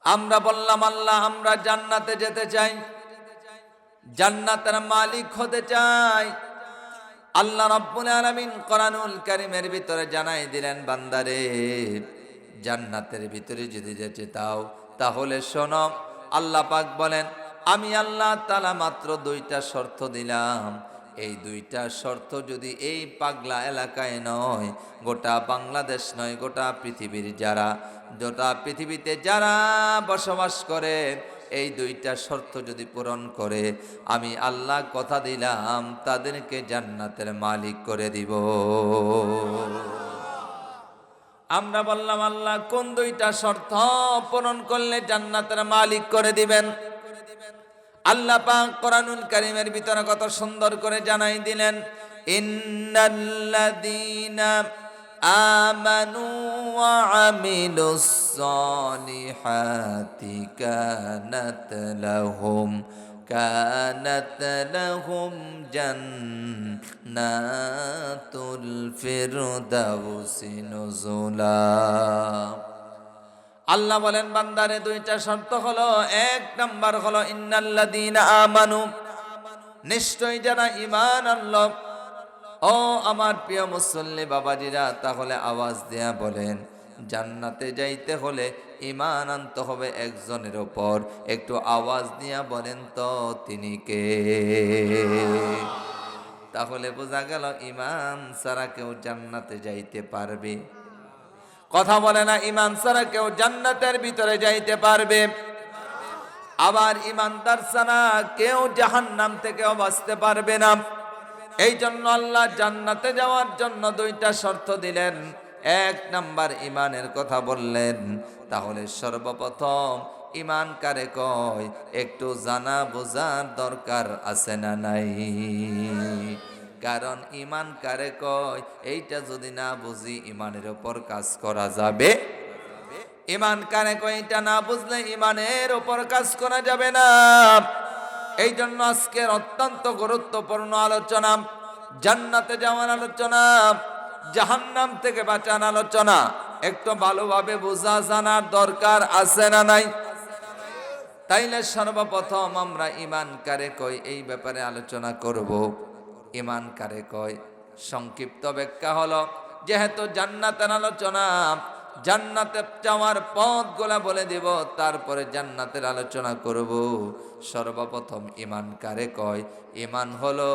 আমরা বললাম আল্লাহ আমরা জান্নাতে যেতে চাই, জান্নাতের মালিক হতে চাই। আল্লাহ রাব্বুল আলামিন কোরআনুল কারীমের ভিতরে জানাই দিলেন, বান্দারে জান্নাতের ভিতরে যদি যেতে চাও তাহলে শোনো, আল্লাহ পাক বলেন আমি আল্লাহ তাআলা মাত্র 2টা শর্ত দিলাম। এই 2টা শর্ত যদি এই পাগলা এলাকায় নয়, গোটা বাংলাদেশ নয়, গোটা পৃথিবীর গোটা পৃথিবীতে যারা বসবাস করে এই 2টা শর্ত যদি পূরণ করে, আমি আল্লাহ কথা দিলাম তাদেরকে জান্নাতের মালিক করে দিব। আমরা বললাম আল্লাহ কোন 2টা শর্ত পূরণ করলে জান্নাতের মালিক করে দিবেন? আল্লাহ পাক কোরআনুল কারীমের ভিতরে কত সুন্দর করে জানাই দিলেন, ইন্নাল্লাযীনা আমানু ওয়া আমিলুস সালিহাতি কানাত লাহুম জান্নাতুল ফিরদাউসি নুজুলা। আল্লাহ বলেন বান্দারে 2টা শর্ত হলো, 1 নাম্বার হলো ইন্নাল্লাযীনা আমানু, নিশ্চয় যারা ঈমান আনলো। ও আমার প্রিয় মুসল্লি বাবাজিরা, তাহলে আওয়াজ দেয়া বলেন, জান্নাতে যাইতে হলে ঈমান আনতে হবে একজনের উপর। একটু আওয়াজ দিয়া বলেন তো তিনি কে? তাহলে বোঝা গেল ঈমান ছাড়া কেউ জান্নাতে যাইতে পারবে? কথা বলে না, ঈমান ছাড়া কেউ জান্নাতের ভিতরে যাইতে পারবে? আবার ঈমানদার ছাড়া কেউ জাহান্নাম থেকেও বাঁচতে পারবে না। এই জন্য আল্লাহ জান্নাতে যাওয়ার জন্য 2টা শর্ত দিলেন। 1 নাম্বার ঈমানের কথা বললেন। তাহলে সর্বপ্রথম ঈমান কারে কয় একটু জানা বোঝার দরকার আছে না নাই? কারণ ঈমান কারে কয় এইটা যদি না বুঝি ঈমানের উপর কাজ করা যাবে? ঈমান কারে কয় এটা না বুঝলে ঈমানের উপর কাজ করা যাবে না। এই জন্য আজকের অত্যন্ত গুরুত্বপূর্ণ আলোচনা, জান্নাতে যাওয়ার আলোচনা, জাহান্নাম থেকে বাঁচার আলোচনা। একটু ভালোভাবে বোঝা জানার দরকার আছে না নাই? তাইলে সর্বপ্রথম আমরা ঈমান কারে কয় এই ব্যাপারে আলোচনা করব। ঈমান কারে কয় সংক্ষিপ্ত ব্যাখ্যা হলো, যেহেতু জান্নাতের আলোচনা, জান্নাতে যাওয়ার পথগুলা বলে দিব, তারপরে জান্নাতের আলোচনা করব। সর্বপ্রথম ঈমান কারে কয়? ঈমান হলো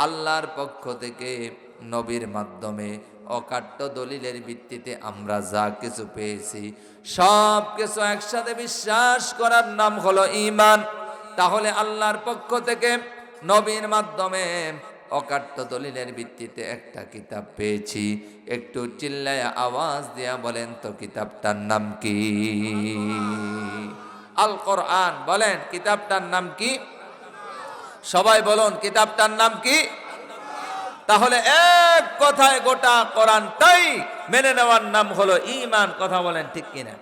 আল্লাহর পক্ষ থেকে নবীর মাধ্যমে অকাট্য দলিলের ভিত্তিতে আমরা যা কিছু পেয়েছি সব কিছু একসাথে বিশ্বাস করার নাম হলো ঈমান। তাহলে আল্লাহর পক্ষ থেকে নবীর মাধ্যমে অকাট্য দলিলের ভিত্তিতে একটা কিতাব পেয়েছি, একটু চিল্লায় আওয়াজ দিয়া বলেন তো কিতাবটার নাম কি? আল কোরআন। বলেন কিতাবটার নাম কি? সবাই বলুন কিতাবটার নাম কি? তাহলে এক কথায় গোটা কোরআনটাই মেনে নেওয়ার নাম হলো ঈমান। কথা বলেন ঠিক কিনা?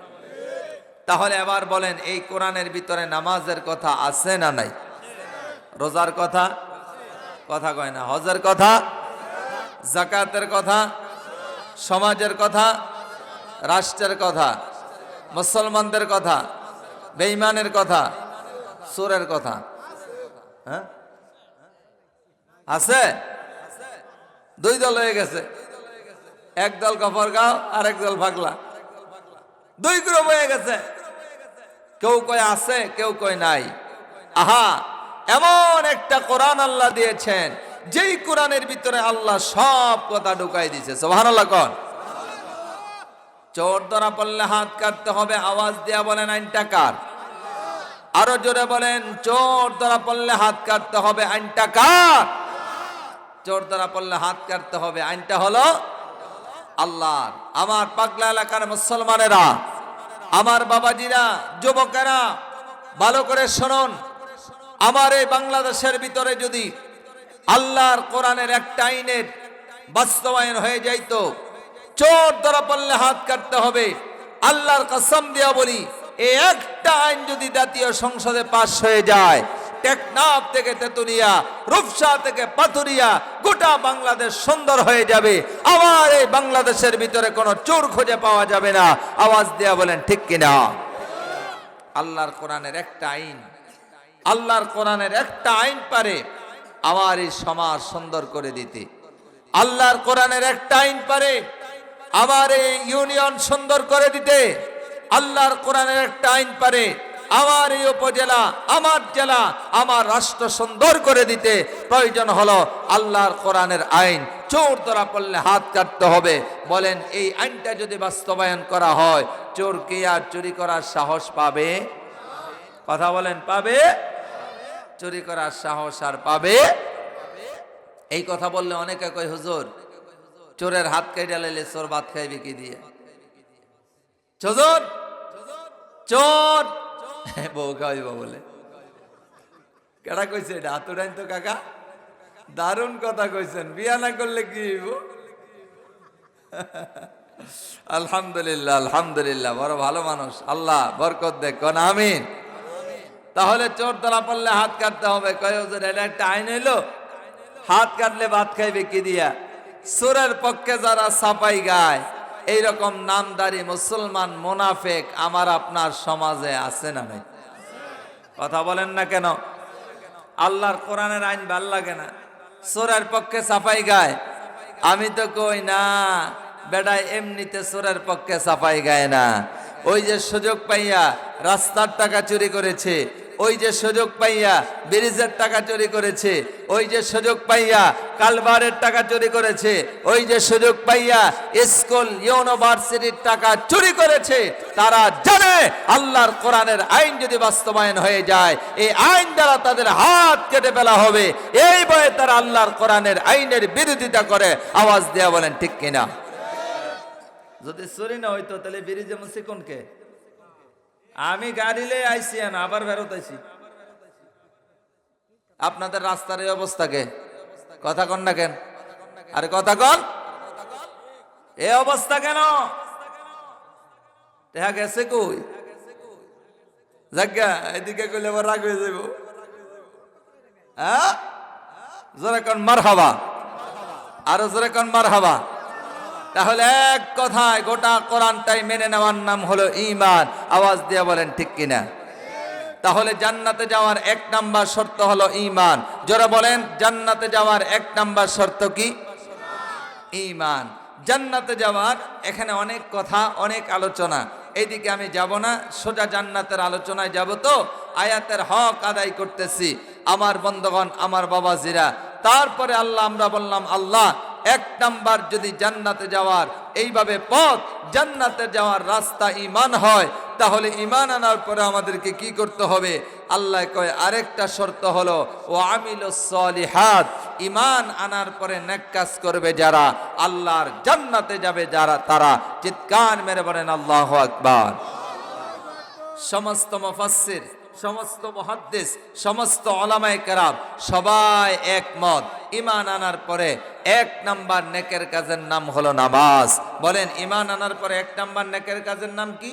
তাহলে এবার বলেন এই কোরআনের ভিতরে নামাজের কথা আছে না নাই? রোজার কথা কথা কয় না, হজের কথা, যাকাতের কথা, সমাজের কথা, রাষ্ট্রের কথা, মুসলমানদের কথা, বেঈমানের কথা, সুরের কথা, হ্যাঁ আছে? 2 দল হয়ে গেছে, এক দল গফরগাঁও আর এক দল পাগলা, 2 গ্রুপ হয়ে গেছে। কেউ কয় আছে, কেউ কয় নাই। আহা, এমন একটা কোরআন আল্লাহ দিয়েছেন যেই কোরআনের ভিতরে আল্লাহ সব কথা ঢুকাই দিয়েছে। সুবহানাল্লাহ কোন? চোর ধরা পড়লে হাত কাটতে হবে, আওয়াজ দিয়া বলেন আইনটা কার? আরো জোরে বলেন, চোর ধরা পড়লে হাত কাটতে হবে, আইনটা কার? চোর ধরা পড়লে হাত কাটতে হবে, আইনটা হলো আল্লাহর। আমার পাগলা এলাকার মুসলমানেরা, আমার বাবাজিরা, যুবকেরা, ভালো করে শুনুন। আমার এই বাংলাদেশের ভিতরে যদি আল্লাহর কোরআনের একটা আইনের বাস্তবায়ন হয়ে যাইত, চোর ধরা পড়লে হাত কাটতে হবে, আল্লাহর কসম দিয়া বলি, এই একটা আইন যদি জাতীয় সংসদে পাস হয়ে যায়, টেকনাফ থেকে তেতুলিয়া, রূপসা থেকে পাথুরিয়া, গোটা বাংলাদেশ সুন্দর হয়ে যাবে। আবার এই বাংলাদেশের ভিতরে কোনো চোর খুঁজে পাওয়া যাবে না। আওয়াজ দেয়া বলেন ঠিক কিনা? আল্লাহর কোরআনের একটা আইন, আল্লাহর কোরআনের একটা আইন পারে আমার এই সমাজ সুন্দর করে দিতে। আল্লাহর কোরআনের একটা আইন পারে আমার এই ইউনিয়ন সুন্দর করে দিতে। আল্লাহর কোরআনের একটা আইন পারে আমার এই উপজেলা, আমার জেলা, আমার রাষ্ট্র সুন্দর করে দিতে। প্রয়োজন হলো আল্লাহর কোরআনের আইন। চোর ধরা পড়লে হাত কাটতে হবে। বলেন এই আইনটা যদি বাস্তবায়ন করা হয়, চোর কি আর চুরি করার সাহস পাবে? কথা বলেন, পাবে? চুরি করার সাহস আর পাবে? এই কথা বললে অনেকে কয় হুজুর চোরের হাত কেটে লাইলে চোর ভাত খাইবে কি দিয়ে? চোর চোর বউ খাইব বলে কেডা কইছে এটা? হাত উঠাইন তো কাকা, দারুণ কথা কইছেন। বিয়া না করলে কি হইব? আলহামদুলিল্লাহ, আলহামদুলিল্লাহ, বড় ভালো মানুষ, আল্লাহ বরকত দেখ, কোন আমিন। তাহলে চোর ধরা পড়লে হাত কাটতে হবে। কয় হুজুর এটা একটা আইন হইলো, হাত কাটলে ভাত খাইবে কি দিয়া? চোরের পক্ষে যারা সাফাই গায়, এইরকম নামদারি মুসলমান মুনাফিক আমার আপনার সমাজে আছে না নাই? কথা বলেন না কেন? আল্লাহর কোরআনের আইন ভাল লাগে না, চোরের পক্ষে সাফাই গায়। আমি তো কই না বেটা এমনিতে চোরের পক্ষে সাফাই গায় না। ওই যে সুযোগ পাইয়া রাস্তার টাকা চুরি করেছে, ওই যে সুযোগ পাইয়া ব্রিজের টাকা চুরি করেছে, ওই যে সুযোগ পাইয়া কালভারের টাকা চুরি করেছে, ওই যে সুযোগ পাইয়া স্কুল ইউনিভার্সিটির টাকা চুরি করেছে, তারা জানে আল্লাহর কোরআনের আইন যদি বাস্তবায়ন হয়ে যায়, এই আইন দ্বারা তাদের হাত কেটে ফেলা হবে। এই ভয়ে তারা আল্লাহর কোরআনের আইনের বিরোধিতা করে। আওয়াজ দেয়া বলেন ঠিক কিনা? যদি চুরি না হইতো তাহলে ব্রিজে মুসি কোনকে? আমি গাড়িলে আইসি না আবার ফেরত আইসি। আপনাদের রাস্তার এই অবস্থাকে কথা কন না কেন? আরে কথা কন, এই অবস্থা কেন? দেখা গেছে কই? জায়গা এদিকে কইলে আবার রাগ হয়ে যাব। হ্যাঁ, জোরে কন মারহাবা, আরো জোরে কন মারহাবা। তাহলে এক কথায় গোটা কোরআনটাই মেনে নেওয়ার নাম হলো ঈমান। আওয়াজ দিয়ে বলেন ঠিক কিনা? তাহলে জান্নাতে যাওয়ার এক নাম্বার শর্ত হলো ঈমান। যারা বলেন জান্নাতে যাওয়ার এক নাম্বার শর্ত কি? ঈমান। জান্নাতে যাওয়ার এখানে অনেক কথা, অনেক আলোচনা, এইদিকে আমি যাব না, সোজা জান্নাতের আলোচনায় যাব। তো আয়াতের হক আদায় করতেছি আমার বন্ধগণ, আমার বাবাজিরা। তারপরে আল্লাহ, আমরা বললাম আল্লাহ এক নাম্বার যদি জান্নাতে যাওয়ার এইভাবে পথ, জান্নাতে যাওয়ার রাস্তা ঈমান হয়, তাহলে ঈমান আনার পরে আমাদেরকে কি করতে হবে? আল্লাহ কয় আরেকটা শর্ত হলো ও আমিলুস সলিহাত। ঈমান আনার পরে নেক কাজ করবে যারা, আল্লাহর জান্নাতে যাবে যারা, তারা চিৎকার মেরে বলেন আল্লাহু আকবার। সমস্ত মুফাসসির, সমস্ত মুহাদ্দিস, সমস্ত উলামায়ে কেরাম সবাই একমত, ঈমান আনার পরে এক নাম্বার নেকের কাজের নাম হলো নামাজ। বলেন ঈমান আনার পরে এক নাম্বার নেকের কাজের নাম কি?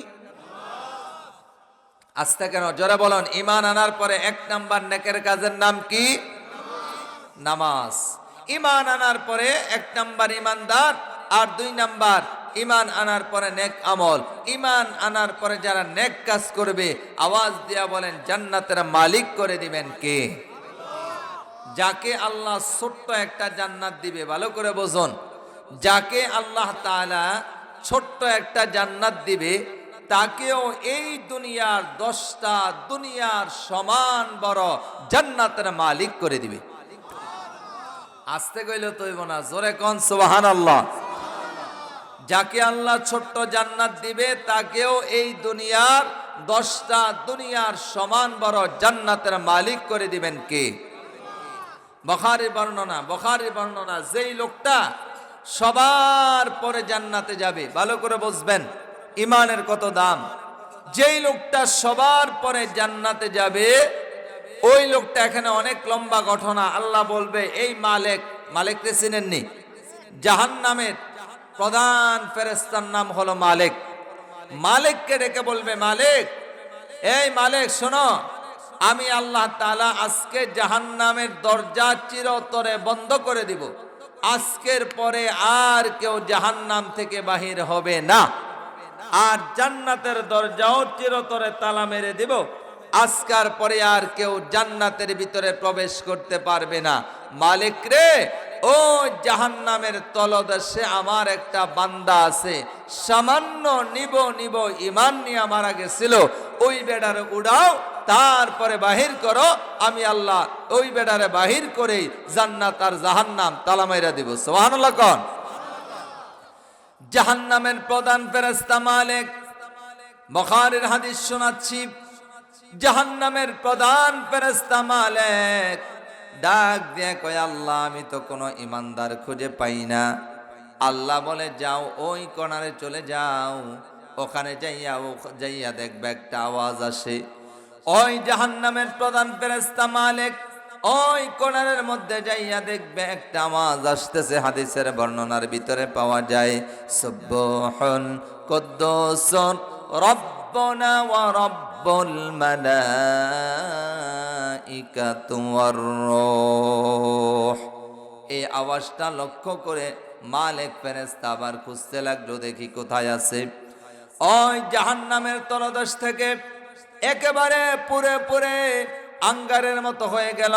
আস্তে কেন, জোরে বলেন। ঈমান আনার পরে এক নাম্বার নেকের কাজের নাম কি? নামাজ। ঈমান আনার পরে এক নাম্বার ঈমানদার, আর দুই নাম্বার ঈমান আনার পরে নেক আমল। ঈমান আনার পরে যারা নেক কাজ করবে, আওয়াজ দিয়া বলেন জান্নাতের মালিক করে দিবেন কে? যাকে আল্লাহ ছোট্ট একটা জান্নাত দিবে, ভালো করে বুঝুন, যাকে আল্লাহ তাআলা ছোট্ট একটা জান্নাত দিবে, তাকেও এই দুনিয়ার 10টা দুনিয়ার সমান বড় জান্নাতের মালিক করে দিবে। আস্তে কইলে তো হইব না, জোরে কোন সুবহানাল্লাহ। যাকে আল্লাহ ছোট্ট জান্নাত দিবে, তাকেও এই দুনিয়ার 10টা দুনিয়ার সমান বড় জান্নাতের মালিক করে দিবেন কে? বুখারী বর্ণনা, যেই লোকটা সবার পরে জান্নাতে যাবে, ভালো করে বুঝবেন ঈমানের কত দাম। যেই লোকটা সবার পরে জান্নাতে যাবে, ওই লোকটা, এখানে অনেক লম্বা ঘটনা। আল্লাহ বলবে এই মালিককে চিনেননি? জাহান্নামের প্রধান ফেরেশতার নাম হলো মালিক। মালিককে ডেকে বলবে, মালিক, এই মালিক শোনো, আমি আল্লাহ তাআলা আজকে জাহান্নামের দরজা চিরতরে বন্ধ করে দিব। আজকের পরে আর কেউ জাহান্নাম থেকে বাহির হবে না। আর জান্নাতের দরজাও চিরতরে তালা মেরে দিব। আজকার পরে আর কেউ জান্নাতের ভিতরে প্রবেশ করতে পারবে না। মালিক রে, ও জাহান্নামের তলদেশে আমার একটা বান্দা আছে, সামান্য নিব ঈমান নিয়ে মারা গেছিল, ওই বেডারে উড়াও, তারপরে বাহির করো। আমি আল্লাহ ওই বেডারে বাহির করেই জান্নাত আর জাহান্নাম তালা মাইরা দিব। সুবহানাল্লাহ কোন। জাহান্নামের প্রধান ফেরেশতা মালিক, বুখারীর হাদিস শোনাচ্ছি, জাহান্নামের প্রধান ফেরেশতা মালিক ডাক দিয়ে কয়, আল্লাহ আমি তো কোনো ইমানদার খুঁজে পাই না। আল্লাহ বলে, যাও ওই কোণারে চলে যাও, ওখানে যাইয়া দেখবে একটা আওয়াজ আসে। ওই জাহান্নামের প্রধান ফেরেশতা মালিক ওই কোণারের মধ্যে যাইয়া দেখবে একটা আওয়াজ আসতেছে। হাদিসের বর্ণনার ভিতরে পাওয়া যায়, সুবহান কুদ্দুসুন রব্বুনা ওয়া রব্বুল মালাইকাতু ওয়ার রূহ। এই আওয়াজটা লক্ষ্য করে মালিক ফেরেশতা আবার খুঁজতে লাগলো, দেখি কোথায় আছে। ওই জাহান্নামের তলদেশ থেকে একেবারে পুরে আঙ্গারের মতো হয়ে গেল,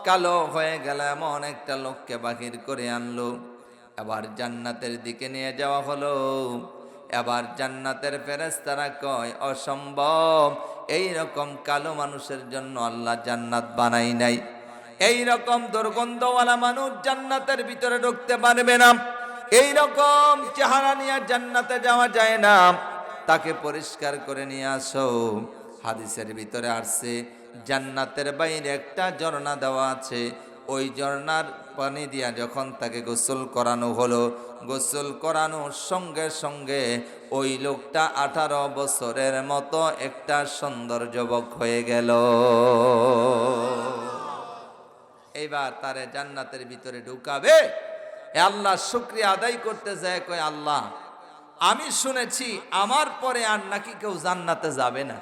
কালো হয়ে গেল, এমন একটা লোককে বাহির করে আনলো। এবার জান্নাতের দিকে নিয়ে যাওয়া হলো। এবার জান্নাতের ফেরেশতারা কয়, অসম্ভব, এই রকম কালো মানুষের জন্য আল্লাহ জান্নাত বানাই নাই। এই রকম দুর্গন্ধওয়ালা মানুষ জান্নাতের ভিতরে ঢুকতে পারবে না। এই রকম চেহারা নিয়ে জান্নাতে যাওয়া যায় না, তাকে পরিষ্কার করে নিয়ে আসো। হাদিসের ভিতরে আসছে, জান্নাতের বাইরে একটা ঝর্ণা দেওয়া আছে। ওই ঝর্ণার পানি দিয়া যখন তাকে গোসল করানো হলো, গোসল করানোর সঙ্গে সঙ্গে ওই লোকটা 18 বছরের মতো একটা সুন্দর যুবক হয়ে গেল। এইবার তারে জান্নাতের ভিতরে ঢুকাবে। আল্লাহ শুকরিয়া আদায় করতে যায়, কয় আল্লাহ আমি শুনেছি আমার পরে আর নাকি কেউ জান্নাতে যাবে না,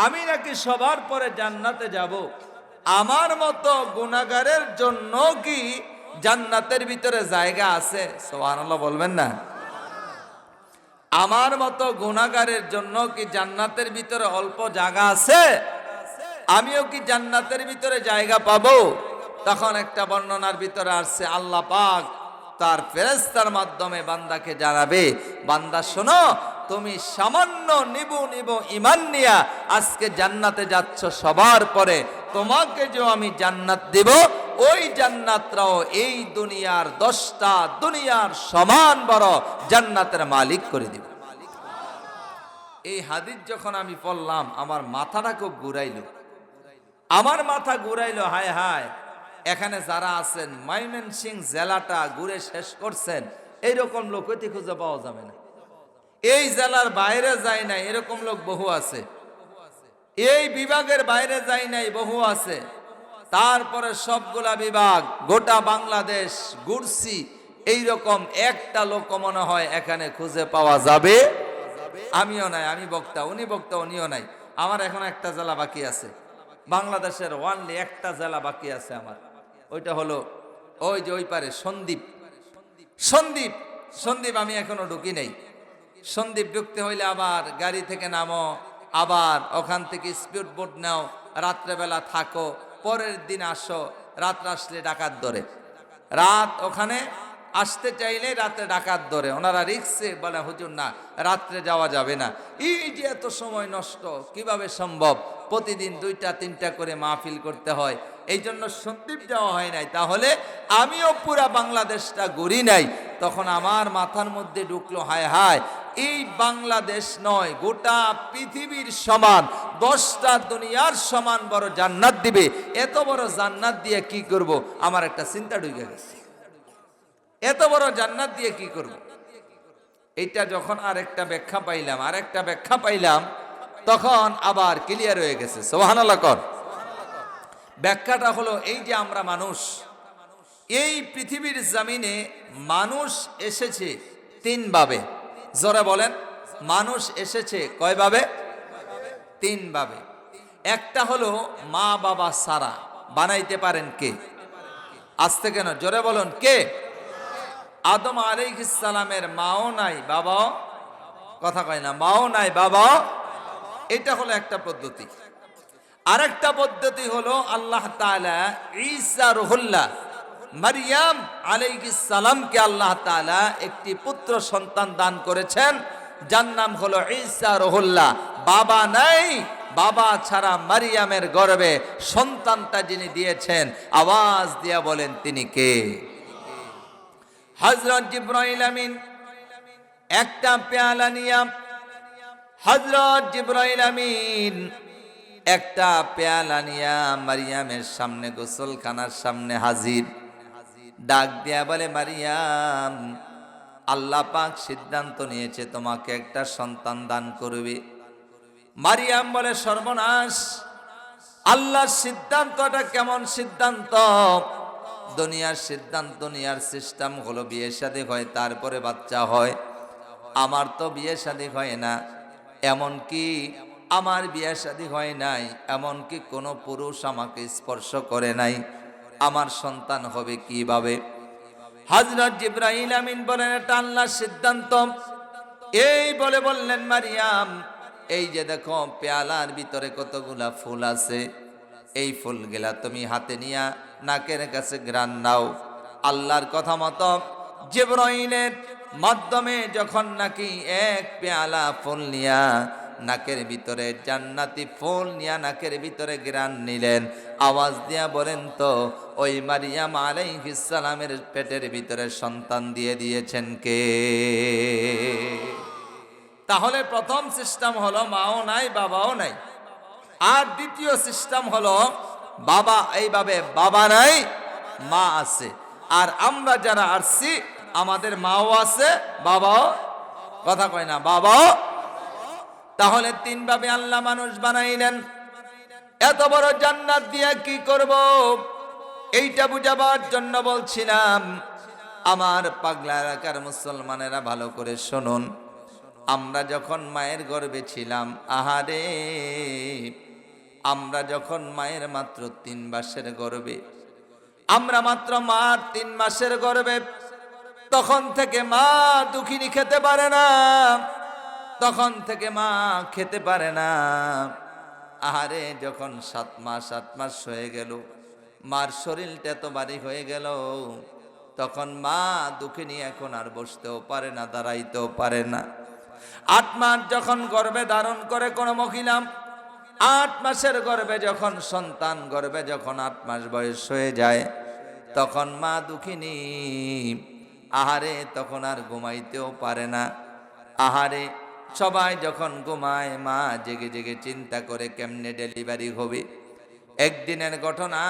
আমি নাকি সবার পরে জান্নাতে যাব। আমার মতো গুনাহগারের জন্য কি জান্নাতের ভিতরে জায়গা আছে? সুবহানাল্লাহ বলবেন না? আমার মতো গুনাহগারের জন্য কি জান্নাতের ভিতরে অল্প জায়গা আছে? আমিও কি জান্নাতের ভিতরে জায়গা পাবো? তখন একটা বর্ণনার ভিতরে আসছে, আল্লাহ পাক তার ফেরেশতার মাধ্যমে বান্দাকে জানাবে, বান্দা শোনো, তুমি সামান্য নিব ঈমান নিয়া আজকে জান্নাতে যাচ্ছ, সবার পরে তোমাকে যে আমি জান্নাত দেব, ওই জান্নাতটাও এই দুনিয়ার 10টা দুনিয়ার সমান বড় জান্নাতের মালিক করে দিব। এই হাদিস যখন আমি পড়লাম, আমার মাথাটা খুব ঘুরাইল, আমার মাথা ঘুরাইলো। হায় হায়, এখানে যারা আছেন ময়মনসিংহ জেলাটা ঘুরে শেষ করছেন, এইরকম লোক হইতে খুঁজে পাওয়া যাবে না। এই জেলার বাইরে যায় নাই এরকম লোক বহু আছে, এই বিভাগের বাইরে যায় নাই বহু আছে। তারপরে সবগুলা বিভাগ গোটা বাংলাদেশ ঘুরছি, এইরকম একটা লোক মনে হয় এখানে খুঁজে পাওয়া যাবে। আমিও নাই, আমি বক্তা, উনি বক্তা, উনিও নাই। আমার এখন একটা জেলা বাকি আছে, বাংলাদেশের ওয়ানলি একটা জেলা বাকি আছে আমার, ওইটা হলো ওই যে ওই পারে সন্দ্বীপ। সন্দ্বীপ সন্দ্বীপ আমি এখনো ঢুকি নাই। সন্দ্বীপ ঢুকতে হইলে আবার গাড়ি থেকে নামো, আবার ওখান থেকে স্পিড বোট নাও, রাত্রেবেলা থাকো, পরের দিন আসো। রাত্রে আসলে ডাকাত ধরে, রাত ওখানে আসতে চাইলে রাতে ডাকাত ধরে। ওনারা রিক্সে বলে, হুজুর না, রাত্রে যাওয়া যাবে না। এই যে এত সময় নষ্ট কিভাবে সম্ভব? প্রতিদিন 2টা-3টা করে মাহফিল করতে হয়, এই জন্য সন্দ্বীপ যাওয়া হয় নাই। তাহলে আমিও পুরা বাংলাদেশটা ঘুরি নাই। তখন আমার মাথার মধ্যে ঢুকলো, হায় হায়, এই বাংলাদেশ নয়, গোটা পৃথিবীর সমান 10টা দুনিয়ার সমান বড় জান্নাত দিবে। এত বড় জান্নাত দিয়ে কি করব? আমার একটা চিন্তা ঢুকে গেছে, এত বড় জান্নাত দিয়ে কি করব? এইটা যখন আরেকটা ব্যাখ্যা পাইলাম, তখন আবার ক্লিয়ার হয়ে গেছে। সুবহানাল্লাহ কর। ব্যাখ্যাটা হলো, এই যে আমরা মানুষ, এই পৃথিবীর জমিনে মানুষ এসেছে 3 ভাবে। জোরে বলেন, মানুষ এসেছে কয় ভাবে? 3 ভাবে। একটা হলো মা বাবা সারা বানাইতে পারেন কে? আসতে কেন, জোরে বলুন কে? আদম আলাইহিস সালামের মাও নাই, বাবাও কথা কয় না, মাও নাই বাবাও। এটা হলো একটা পদ্ধতি। আরেকটা পদ্ধতি হলো আল্লাহ তাআলা ঈসা রুহুল্লাহ মারিয়াম আলাইহিস সালামকে আল্লাহ তাআলা একটি পুত্র সন্তান দান করেছেন, যার নাম হলো ঈসা রুহুল্লাহ। বাবা নাই, বাবা ছাড়া মারিয়ামের গর্ভে সন্তানটা যিনি দিয়েছেন, আওয়াজ দিয়া বলেন তিনি কে? হযরত জিবরাইল আমিন একটা পেয়ালা নিয়া, হযরত জিবরাইল আমিন একটা পেয়ালা নিয়া মারিয়ামের সামনে, গোসলখানার সামনে হাজির। ডাক দিয়া বলে, মারিয়াম, আল্লাহ পাক সিদ্ধান্ত নিয়েছে তোমাকে একটা সন্তান দান করবে। মারিয়াম বলে, সর্বনাশ, আল্লাহর সিদ্ধান্তটা কেমন সিদ্ধান্ত? দুনিয়ার সিদ্ধান্ত, দুনিয়ার সিস্টেম হলো বিয়ে শাদী হয় তারপরে বাচ্চা হয়। আমার তো বিয়ে শাদী হয় না, এমনকি আমার বিয়ে শাদী হয় নাই, এমনকি কোনো পুরুষ আমাকে স্পর্শ করে নাই, আমার সন্তান হবে কিভাবে? হযরত জিবরাইল আমিন বলেন, এটা আল্লাহর সিদ্ধান্ত। এই বলে বললেন, মারিয়াম, এই যে দেখো পেয়ালার ভিতরে কতগুলা ফুল আছে, এই ফুলগুলা তুমি হাতে নিয়া নাকের কাছে ঘ্রাণ নাও। আল্লাহর কথা মতো জিবরাইলের মাধ্যমে যখন নাকি এক পেয়ালা ফুল নিয়া নাকের ভিতরে, জান্নাতি ফুল নিয়া নাকের ভিতরে ঘ্রাণ নিলেন, আওয়াজ দিয়া বলেন তো, ওই মারিয়াম আলাইহিস সালামের পেটের ভিতরে সন্তান দিয়ে দিয়েছেন কে? তাহলে প্রথম সিস্টেম হলো মাও নাই বাবাও নাই। আর দ্বিতীয় সিস্টেম হলো বাবা, এইভাবে বাবা নাই মা আছে। আর আমরা যারা আসছি আমাদের মাও আছে বাবাও, কথা কয় না, বাবাও। তাহলে তিনভাবে আল্লাহ মানুষ বানাইলেন। এত বড় জান্নাত দিয়ে কি করব, এইটা বুঝাবার জন্য বলছিলাম। আমার পাগলা এলাকার মুসলমানেরা ভালো করে শুনুন, আমরা যখন মায়ের গর্ভে ছিলাম, আহারে, আমরা যখন মায়ের মাত্র 3 মাসের গর্ভে, আমরা মাত্র মার 3 মাসের গর্ভে, তখন থেকে মা দুঃখিনী খেতে পারে না, তখন থেকে মা খেতে পারে না। আহারে, যখন 7 মাস 8 মাস হয়ে গেল, মার শরীরটা এত ভারী হয়ে গেল, তখন মা দুঃখিনী এখন আর বসতেও পারে না, দাঁড়াইতেও পারে না। 8 মাস যখন গর্ভে ধারণ করে কোনো মহিলা, 8 মাসের গর্ভে যখন সন্তান গর্ভে যখন 8 মাস বয়স হয়ে যায়, তখন মা দুঃখিনী, আহারে, তখন আর ঘুমাইতেও পারে না। আহারে, সবাই যখন ঘুমায়, মা জেগে জেগে চিন্তা করে কেমনে ডেলিভারি হবে। একদিনের ঘটনা,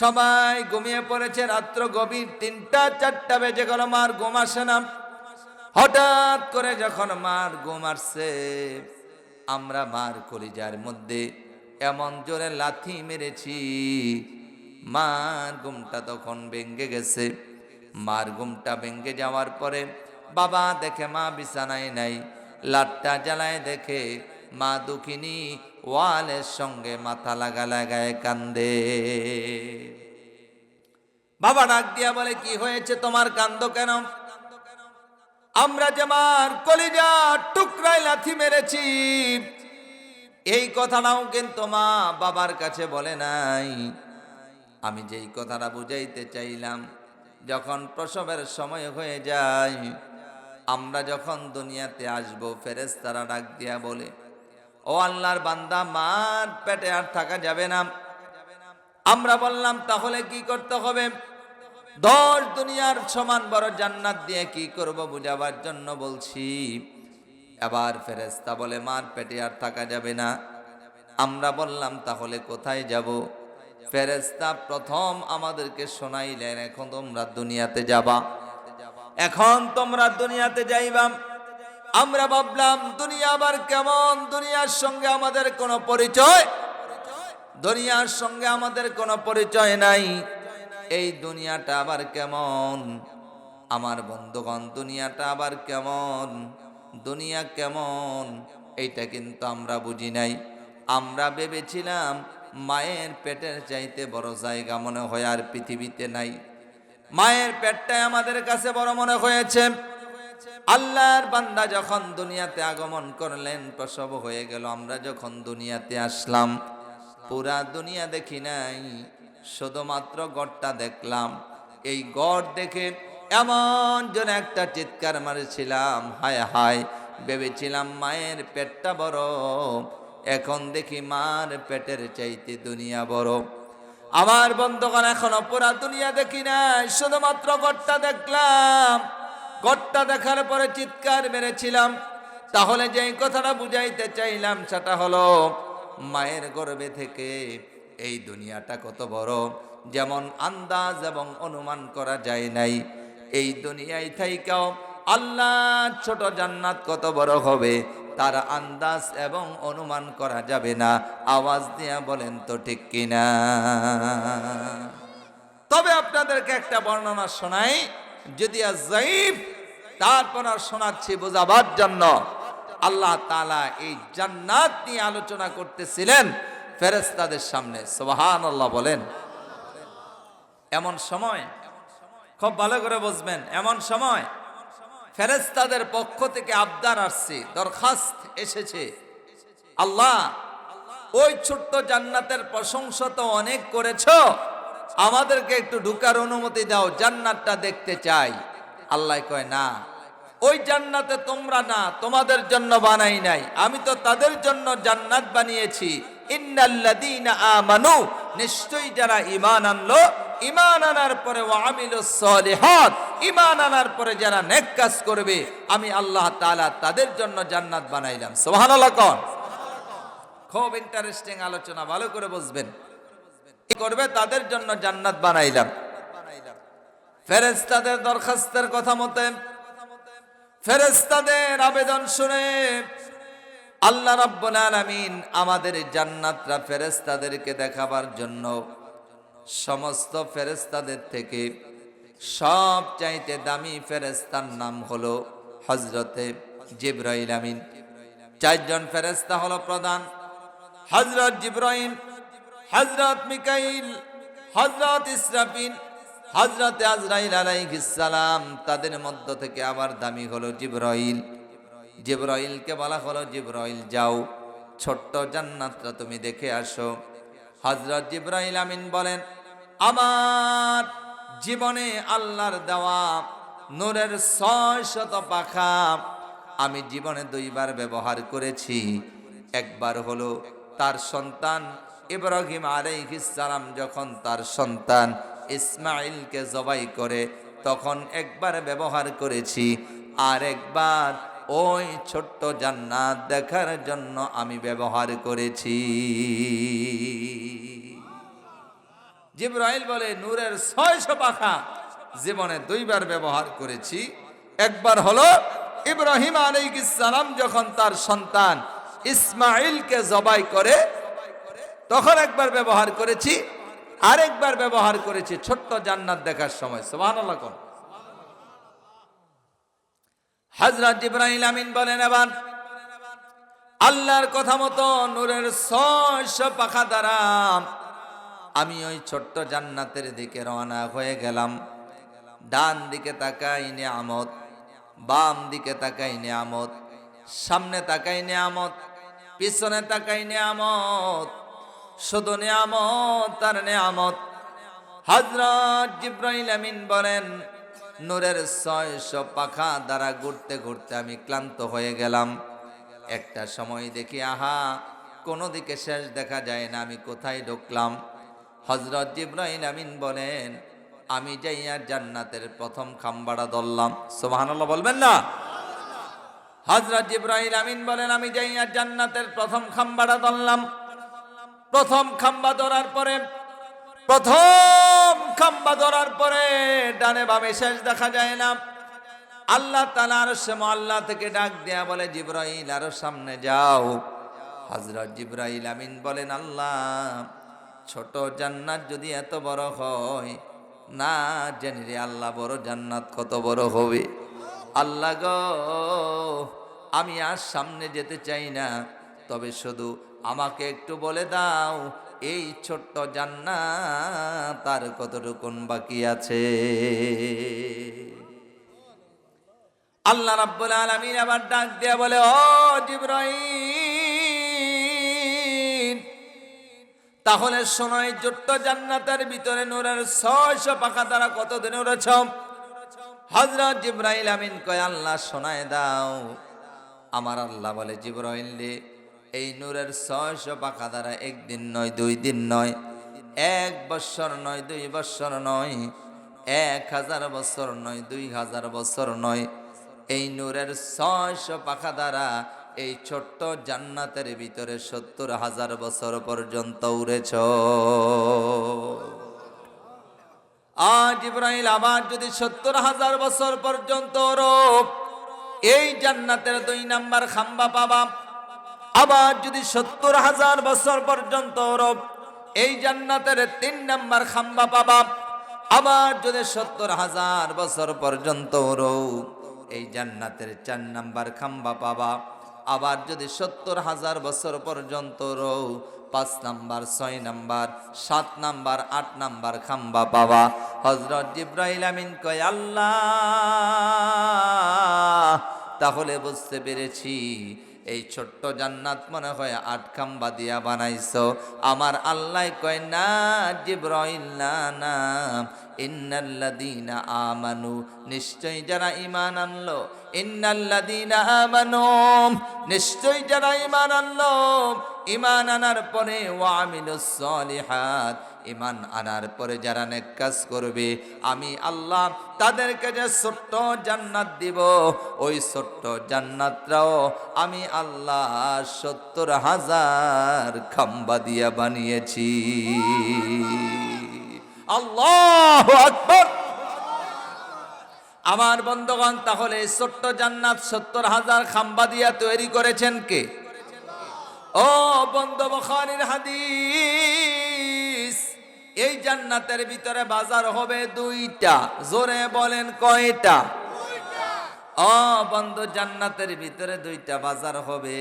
সবাই ঘুমিয়ে পড়েছে, রাত্র গভীর 3টা 4টা বেজে গেল, মার ঘুম আসে না। হঠাৎ করে যখন মার ঘুম আসছে, আমরা মার কলিজার মধ্যে এমন জোরে লাথি মেরেছি, মার ঘুমটা তখন ভেঙে গেছে। মার ঘুমটা ভেঙে যাওয়ার পরে বাবা দেখে মা বিছানায় নাই, লাটটা জ্বালায় দেখে মা দুঃখিনী ওয়ালের সঙ্গে মাথা লাগায় কান্দে। বাবা ডাক দিয়া বলে, কি হয়েছে তোমার, কান্দো কেন? আমরা যে মার কলিজা টুকরায় লাথি মেরেছি, এই কথাটাও কিন্তু মা বাবার কাছে বলে নাই। আমি যেই কথাটা বুঝাইতে চাইলাম, যখন প্রসবের সময় হয়ে যায়, আমরা যখন দুনিয়াতে আসবো, ফেরেশতারা ডাক দিয়া বলে, ও আল্লাহর বান্দা, মার পেটে আর থাকা যাবে না। আমরা বললাম, তাহলে কি করতে হবে? 10 দুনিয়ার সমান বড় জান্নাত দিয়ে কি করব বুঝাবার জন্য বলছি। এবার ফেরেশতা বলে, মার পেটে আর থাকা যাবে না। আমরা বললাম, তাহলে কোথায় যাব? ফেরেশতা প্রথম আমাদেরকে শোনাইলেন, এখন তোমরা দুনিয়াতে যাবা, এখন তোমরা দুনিয়াতে যাইবা। আমরা ভাবলাম, দুনিয়া আবার কেমন? দুনিয়ার সঙ্গে আমাদের কোনো পরিচয়, দুনিয়ার সঙ্গে আমাদের কোনো পরিচয় নাই। এই দুনিয়াটা আবার কেমন? আমার বন্ধুগণ, দুনিয়াটা আবার কেমন? দুনিয়া কেমন এইটা কিন্তু আমরা বুঝি নাই। আমরা ভেবেছিলাম মায়ের পেটের চাইতে বড় জায়গা মনে হয় আর পৃথিবীতে নাই। মায়ের পেটটাই আমাদের কাছে বড় মনে হয়েছে। আল্লাহর বান্দা যখন দুনিয়াতে আগমন করলেন, প্রসব হয়ে গেল, আমরা যখন দুনিয়াতে আসলাম, পুরা দুনিয়া দেখি নাই, শুধুমাত্র গড়টা দেখলাম। এই গড় দেখে এমন যেন একটা চিৎকার মারেছিলাম, হায় হায়, ভেবেছিলাম মায়ের পেটটা বড়, এখন দেখি মার পেটের চাইতে দুনিয়া বড়। আমার বন্ধুগণ, এখনো পুরা দুনিয়া দেখি নাই, শুধুমাত্র গড়টা দেখলাম। গড়টা দেখার পরে চিৎকার মেরেছিলাম। তাহলে যে কথাটা বুঝাইতে চাইলাম সেটা হলো, মায়ের গর্ভে থেকে এই দুনিয়াটা কত বড়, যেমন আন্দাজ এবং অনুমান করা যায় নাই। এই দুনিয়ায় থাইকাও আল্লাহ ছোট জান্নাত কত বড় হবে, তার আন্দাজ এবং অনুমান করা যাবে না। আওয়াজ দিয়া বলেন তো ঠিক কিনা? তবে আপনাদেরকে একটা বর্ণনা শোনাই, যদি যাইফ, তারপর আর শোনাচ্ছি বোঝাবার জন্য। আল্লাহ তাআলা এই জান্নাত নিয়ে আলোচনা করতেছিলেন ফেরেশতাদের সামনে। সুবহানাল্লাহ বলেন। এমন সময়, খুব ভালো করে বুঝবেন, এমন সময় ফেরেশতাদের পক্ষ থেকে আবদার আসছে, দরখাস্ত এসেছে, আল্লাহ ওই ছোট্ট জান্নাতের প্রশংসা তো অনেক করেছো, আমাদেরকে একটু ঢুকার অনুমতি দাও, জান্নাতটা দেখতে চাই। আল্লাহ কয়, না, ওই জান্নাতে তোমরা না, তোমাদের জন্য বানাই নাই, আমি তো তাদের জন্য জান্নাত বানিয়েছি। ইন্নাল্লাযীনা আমানু, নিশ্চয়ই যারা ঈমান আনলো, ঈমান আনার পরে ওয়া আমিলুস সলিহাত, ঈমান আনার পরে যারা নেক কাজ করবে, আমি আল্লাহ তাআলা তাদের জন্য জান্নাত বানাইলাম। সুবহানাল্লাহ কোন। খুব ইন্টারেস্টিং আলোচনা, ভালো করে বুঝবেন। কি করবে? তাদের জন্য জান্নাত বানাইলাম। ফেরেশতাদের দরখাস্তের কথা মতে, ফেরেশতাদের আবেদন শুনে আল্লাহ রাব্বুল আলামিন আমাদের জান্নাতরা ফেরেশতাদেরকে দেখাবার জন্য সমস্ত ফেরেশতাদের থেকে সব চাইতে দামি ফেরেশতার নাম হলো হযরতে জিবরাইল আমিন। চারজন ফেরেশতা হলো প্রধান, হযরত জিবরাইল, হযরত মিকাইল, হযরত ইসরাফিল, হযরত আজরাইল আলাইহিস সালাম। তাদের মধ্য থেকে আবার দামি হলো জিবরাইল। জিবরাইলকে বলা হলো, জিবরাইল যাও, ছোট্ট জান্নাতটা তুমি দেখে আসো। হযরত জিবরাইল আমিন বলেন, আমার জীবনে আল্লাহর দেওয়া নূরের 600 পাখা আমি জীবনে 2বার ব্যবহার করেছি। একবার হলো তার সন্তান ইব্রাহিম আলাইহিস সালাম যখন তার সন্তান ইসমাইলকে জবাই করে, তখন একবার ব্যবহার করেছি, আর একবার ওই ছোট্ট জান্নাত দেখার জন্য আমি ব্যবহার করেছি। জিবরাইল বলে, নূরের 600 পাখা জীবনে 2বার ব্যবহার করেছি। একবার হলো ইব্রাহিম আলাইহিস সালাম যখন তার সন্তান ইসমাইলকে জবাই করে, তখন একবার ব্যবহার করেছি, আরেকবার ব্যবহার করেছি ছোট্ট জান্নাত দেখার সময়। সুবহানাল্লাহ কোন। হযরত জিবরাইল আমিন বলেন, এবার আল্লাহর কথা মতো নূরের 600 পাখা দ্বারা আমি ওই ছোট্ট জান্নাতের দিকে রওনা হয়ে গেলাম। ডান দিকে তাকাই নিয়ামত, বাম দিকে তাকাই নিয়ামত, সামনে তাকাই নিয়ামত, পিছনে তাকাই নিয়ামত, শুধু নিয়ামত আর নিয়ামত। হযরত জিবরাইল আমিন বলেন, নূরের 600 পাখা দ্বারা ঘুরতে ঘুরতে আমি ক্লান্ত হয়ে গেলাম। একটা সময় দেখি, আহা, কোনো দিকে শেষ দেখা যায় না, আমি কোথায় ঢুকলাম? হযরত জিবরাইল আমিন বলেন, আমি যাইয়া জান্নাতের প্রথম খাম্বাটা ধরলাম। সুবহানাল্লাহ বলবেন না? হযরত জিবরাইল আমিন বলেন, আমি যাইয়া জান্নাতের প্রথম খাম্বাটা ধরলাম। প্রথম খাম্বা ধরার পরে, প্রথম খাম্বা ধরার পরে ডানে বামে শেষ দেখা যায় না। আল্লাহ তাআলা আরশে মুআল্লা থেকে ডাক দেয়া বলে, জিবরাইল আরো সামনে যাও। হযরত জিবরাইল আমিন বলেন, আল্লাহ, ছোট জান্নাত যদি এত বড় হয়, না জানি রে আল্লাহ বড় জান্নাত কত বড় হবে। আল্লাহ গো, আমি আর সামনে যেতে চাই না, তবে শুধু আমাকে একটু বলে দাও, এই ছোট্ট জান্নাত তার কতটুকুন বাকি আছে। আল্লাহ রাব্বুল আলামিন আবার ডাক দিয়া বলে, ও জিবরাইল, তাহলে শোনো, এই ছোট্ট জান্নাতের ভিতরে নূরের 600 পাখা দ্বারা কতদিন উড়েছ? হযরত জিবরাইল আমিন কয়, আল্লাহ শোনায় দাও। আমার আল্লাহ বলে, জিবরাইল রে, এই নূরের 600 পাখা দ্বারা একদিন নয়, 2 দিন নয়, 1 বছর নয়, 2 বছর নয়, 1000 বছর নয়, 2000 বছর নয়, এই নূরের 600 পাখা দ্বারা এই ছোট্ট জান্নাতের ভিতরে 70,000 বছর পর্যন্ত উড়েছ। আজ ইব্রাহিম আবার যদি 70,000 বছর পর্যন্ত রোপ এই জান্নাতের 2 নাম্বার খাম্বা পাবা। আবার যদি 70,000 বছর পর্যন্ত রোপ এই জান্নাতের 3 নাম্বার খাম্বা পাবা। আবার যদি 70,000 বছর পর্যন্ত রোপ এই জান্নাতের 4 নাম্বার খাম্বা পাবা। আবার যদি 70,000 বছর পর্যন্ত রও 5 নাম্বার, 6 নাম্বার, 7 নাম্বার, 8 নাম্বার খাম্বা পাবা। হযরত জিবরাইল আমিন কয়, আল্লাহ, তাহলে বুঝতে পেরেছি এই ছোট্ট জান্নাত মনে হয় 8 খাম্বা দিয়া বানাইছো। আমার আল্লাহ কয়, না জিবরাইল, না না, ইন্নাল্লাযীনা আমানু, নিশ্চয় যারা ঈমান আনলো, ইন্নাল্লাযীনা আমানু, নিশ্চয় যারা ঈমান আনলো, ঈমান আনার পরে ওয়া আমিলুস সলিহাত, ঈমান আনার পরে যারা নেক কাজ করবে, আমি আল্লাহ তাদেরকে যে ছোট্ট জান্নাত দিব, ওই ছোট্ট জান্নাতটাও আমি আল্লাহ 70,000 খাম্বা দিয়া বানিয়েছি। আল্লাহু আকবার। আমার বন্ধুগণ, তাহলে ছোট্ট জান্নাত 70,000 খাম্বা দিয়া তৈরি করেছেন কে? ও বন্ধু, বুখারীর হাদিস। এই জান্নাতের ভিতরে বাজার হবে 2টা। জোরে বলেন, কয়টা? ও বন্ধু, জান্নাতের ভিতরে 2টা বাজার হবে।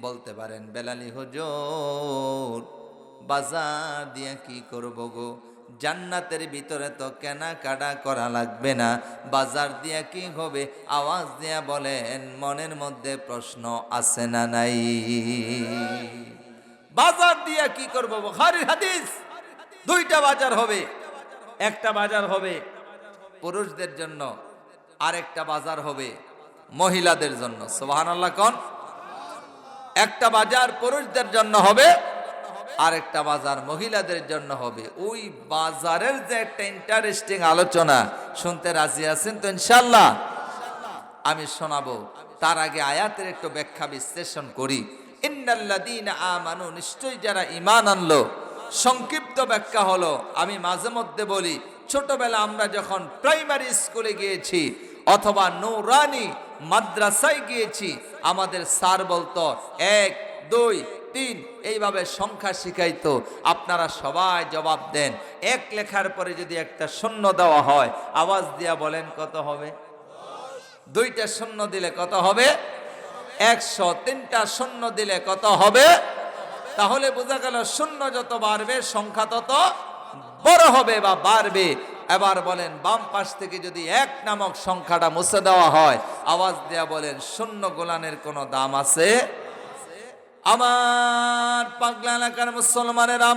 বলতে পারেন, বেলালি হুজুর, বাজার দিয়ে কি করব গো? জান্নাতের ভিতরে তো কেনাকাটা করা লাগবে না, বাজার দিয়া কি হবে? আওয়াজ দিয়া বলেন, মনের মধ্যে প্রশ্ন আছে না নাই? বাজার দিয়া কি করব? বুখারীর হাদিস। 2টা বাজার হবে। একটা বাজার হবে পুরুষদের জন্য, আরেকটা বাজার হবে মহিলাদের জন্য। সুবহানাল্লাহ কোন? একটা বাজার পুরুষদের জন্য হবে, আরেকটা বাজার মহিলাদের জন্য হবে। ওই বাজারের যে একটা ইন্টারেস্টিং আলোচনা, শুনতে রাজি আছেন তো ইনশাআল্লাহ? আমি শোনাবো। তার আগে আয়াতের একটু ব্যাখ্যা বিশ্লেষণ করি। ইন্নাল্লাযীনা আমানু, নিশ্চয়ই যারা ঈমান আনলো। সংক্ষিপ্ত ব্যাখ্যা হলো, আমি মাঝে মধ্যে বলি, ছোটবেলা আমরা যখন প্রাইমারি স্কুলে গিয়েছি অথবা নূরানি মাদ্রাসায় গিয়েছি, আমাদের স্যার বলতো 1, 2, 3 এইভাবে সংখ্যা শিখাইতো। আপনারা সবাই জবাব দেন। 1 লেখার পরে যদি একটা শূন্য দেওয়া হয়, আওয়াজ দিয়া বলেন কত হবে? 2টা শূন্য দিলে কত হবে? 100। 3টা শূন্য দিলে কত হবে? তাহলে বোঝা গেল, শূন্য যত বাড়বে সংখ্যা তত বড় হবে বা বাড়বে। এবার বলেন, বাম পাশ থেকে যদি 1 নামক সংখ্যাটা মুছে দেওয়া হয়, আওয়াজ দেয়া বলেন, শূন্য গোলানের কোনো দাম আছে? আমার পাগলা এলাকার মুসলমানেরা,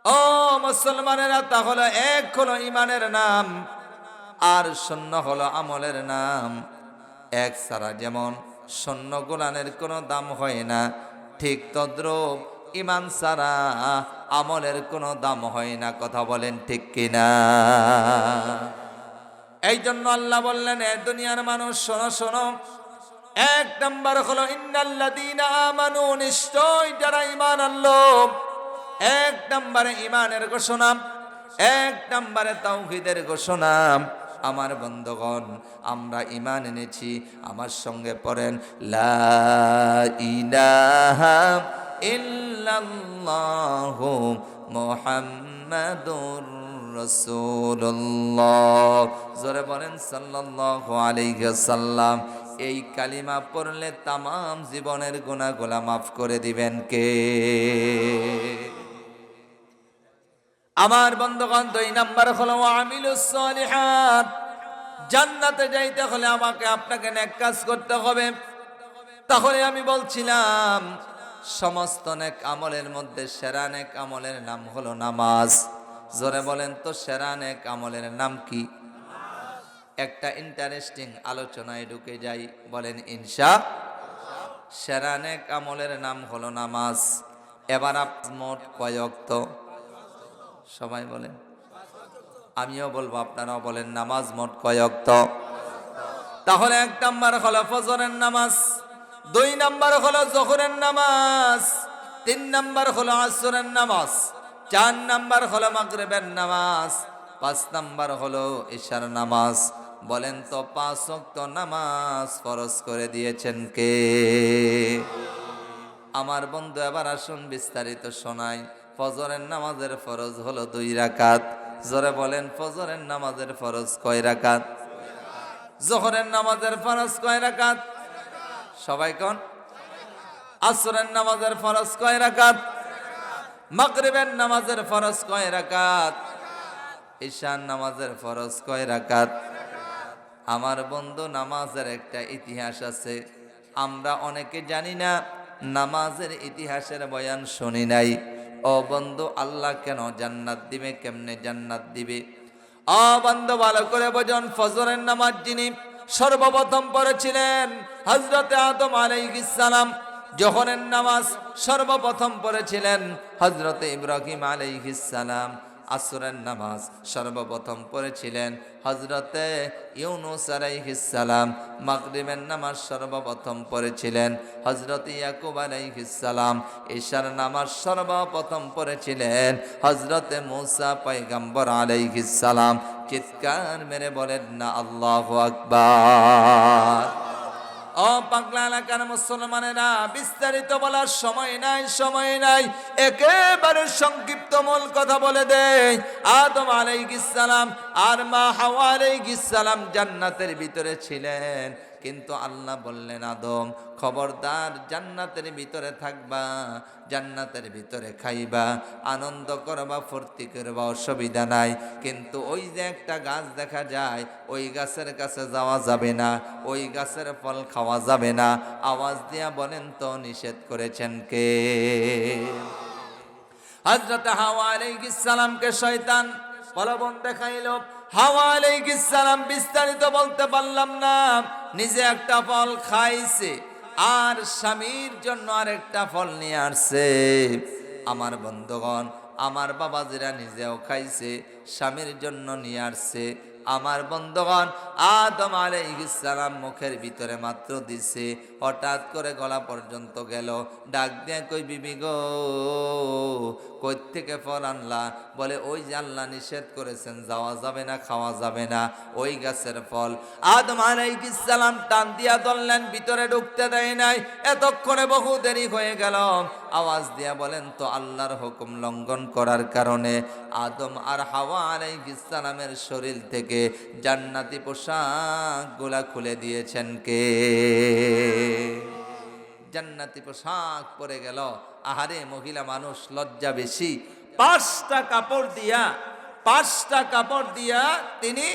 ও মুসলমানেরা, তাহলে 1 হলো ইমানের নাম, আর শূন্য হলো আমলের নাম। 1 ছাড়া যেমন শূন্য গোলানের কোনো দাম হয় না, ঠিক তদ্রূপ ইমান ছাড়া আমলের কোনো দাম হয় না। কথা বলেন ঠিক কিনা? এই জন্য আল্লাহ বললেন, এ দুনিয়ার মানুষ শোনো শোনো, 1 নাম্বার হলো ইন্নাল্লাযীনা আমানু, নিশ্চয় যারা ঈমান আনলো। 1 নাম্বারে ঈমানের ঘোষণা, 1 নাম্বারে তাওহীদের ঘোষণা। আমার বন্ধুগণ, আমরা ঈমান এনেছি, আমার সঙ্গে পড়েন, লা ইলাহা ইল্লাল্লাহু মুহাম্মাদুর রাসূলুল্লাহ। জোরে বলেন সাল্লাল্লাহু আলাইহি ওয়াসাল্লাম। এই কালিমা পড়লে তামাম জীবনের গুনাহগুলো মাফ করে দিবেন কে? আমার বন্ধুগণ, 2 নাম্বার হলো আমিলুস সলিহাত, জান্নাতে যাইতে হলে আমাকে আপনাকে নেক কাজ করতে হবে। তাহলে আমি বলছিলাম সমস্ত নেক আমলের মধ্যে সেরা নেক আমলের নাম হলো নামাজ। জোরে বলেন তো সেরা নেক আমলের নাম কি? একটা ইন্টারেস্টিং আলোচনায় ঢুকে যাই, বলেন ইনশা। সেরা নেক আমলের নাম হলো নামাজ। এবার মোট কয় ওয়াক্ত? সবাই বলেন, আমিও বলবো আপনারাও বলেন, নামাজ মোট কয় ওয়াক্ত? তাহলে 1 নাম্বার হলো ফজরের নামাজ, 2 নাম্বার হলো যোহরের নামাজ, 3 নাম্বার হলো আসরের নামাজ, 4 নাম্বার হলো মাগরিবের নামাজ, 5 নাম্বার হলো ইশার নামাজ। বলেন তো 5 ওয়াক্ত নামাজ ফরজ করে দিয়েছেন কে? আমার বন্ধু এবার আসুন বিস্তারিত শোনাই। ফজরের নামাজের ফরজ হলো 2 রাকাত। জোরে বলেন ফজরের নামাজের ফরজ কয় রাকাত? যোহরের নামাজের ফরজ কয় রাকাত? সবাই কোন? আসরের নামাজের ফরজ কয় রাকাত? মাগরিবের নামাজের ফরজ কয় রাকাত? ঈশার নামাজের ফরজ কয় রাকাত? আমার বন্ধু নামাজের একটা ইতিহাস আছে, আমরা অনেকে জানি না, নামাজের ইতিহাসের বয়ান শুনি নাই। ও বন্ধু, আল্লাহ কেন জান্নাত দিবে, কেমনে জান্নাত দিবে? ও বন্ধু ভালো করে বোঝেন, ফজরের নামাজ যিনি সর্বপ্রথম পড়েছিলেন হযরতে আদম আলাইহিস সালাম। যোহরের নামাজ সর্বপ্রথম পড়েছিলেন হযরতে ইব্রাহিম আলাইহিস সালাম। আসরের নামাজ সর্বপ্রথম পড়েছিলেন হযরতে ইউনুস আলাইহিস সালাম। মাগরিবের নামাজ সর্বপ্রথম পড়েছিলেন হযরতে ইয়াকুব আলাইহিস সালাম। ঈশার নামাজ সর্বপ্রথম পড়েছিলেন হযরতে মূসা পয়গম্বর আলাইহিস সালাম। চিৎকার মেরে বলেন না আল্লাহু আকবার। ও পাগলা এলাকার মুসলমানেরা, বিস্তারিত বলার সময় নাই, সময় নাই, একেবারে সংক্ষিপ্ত মূল কথা বলে দেই। আদম আলাইহিস সালাম আর মা হাওয়া আলাইহিস সালাম জান্নাতের ভিতরে ছিলেন, কিন্তু আল্লাহ বললেন আদম খবরদার জান্নাতের ভিতরে থাকবা, জান্নাতের ভিতরে খাইবা, আনন্দ করবা, ফুর্তি করবা, অসুবিধা নাই, কিন্তু ওই যে একটা গাছ দেখা যায় ওই গাছের কাছে যাওয়া যাবে না, ওই গাছের ফল খাওয়া যাবে না। আওয়াজ দিয়া বলেন তো নিষেধ করেছেন কে? হযরত হাওয়া আলাইহিস সালামকে শয়তান প্রলোভন দেখাইলো। হাওয়া আলাইহিস সালাম বিস্তারিত বলতে পারলাম না, নিজে একটা ফল খাইছে আর স্বামীর জন্য আরেকটা ফল নিয়ে আসছে। আমার বন্ধুগণ, আমার বাবাজিরা নিজেও খাইছে, স্বামীর জন্য নিয়ে আসছে। আমার বন্ধুগণ, আদম আলাইহিস সালাম মুখের ভিতরে মাত্র দিছে, হঠাৎ করে গলা পর্যন্ত গেল। ডাক দিয়ে কই বিবি গো, কই থেকে ফল আনলা? বলে ওই যে আল্লাহ নিষেধ করেছেন যাওয়া যাবে না, খাওয়া যাবে না, ওই গাছের ফল। আদম আলাইহিস সালাম টান দিয়া ধরলেন, ভিতরে ঢুকতে দেয় নাই। এতক্ষণে বহু দেরি হয়ে গেল। আওয়াজ দিয়া বলেন তো আল্লাহর হুকুম লঙ্ঘন করার কারণে আদম আর হাওয়া আলাইহিস সালামের শরীর থেকে জান্নাতি পোশাক গুলা খুলে দিয়েছেন কে? জান্নাতি পোশাক পরে গেল। আহারে মহিলা মানুষ, লজ্জা বেশি। 5টা কাপড় দিয়া তিনি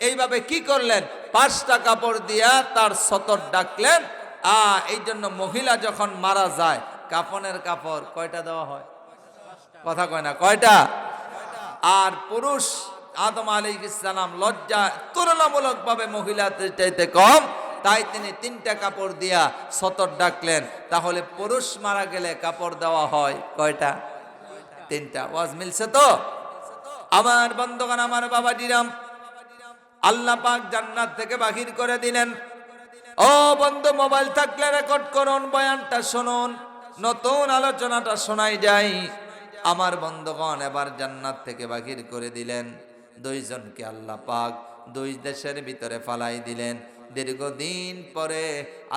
এইভাবে কি করলেন? 5টা কাপড় দিয়া তার সতর ডাকলেন। এই জন্য মহিলা যখন মারা যায় কাফনের কাপড় কয়টা দেওয়া হয়? কথা কয় না, কয়টা? আর পুরুষ আদম আলাইহিস সালাম লজ্জা তুলনামূলক ভাবে মহিলাদের চাইতে কম, তাই তিনি 3টা কাপড় দিয়া সতর ডাকলেন। তাহলে পুরুষ মারা গেলে কাপড় দেওয়া হয় কয়টা? 3টা। ওয়াজ মিলছে তো? আমার বন্ধুগণ, আমার বাবাজিরাম, আল্লাহ পাক জান্নাত থেকে বাহির করে দিলেন। ও বন্ধু, মোবাইল থাকলে রেকর্ড করুন, বয়ানটা শুনুন, নতুন আলোচনাটা শোনাই যায়। আমার বন্ধুগণ, এবার জান্নাত থেকে বাহির করে দিলেন। 2 জনকে আল্লাহ পাক 2 দেশের ভিতরে ফালাই দিলেন। দীর্ঘদিন পরে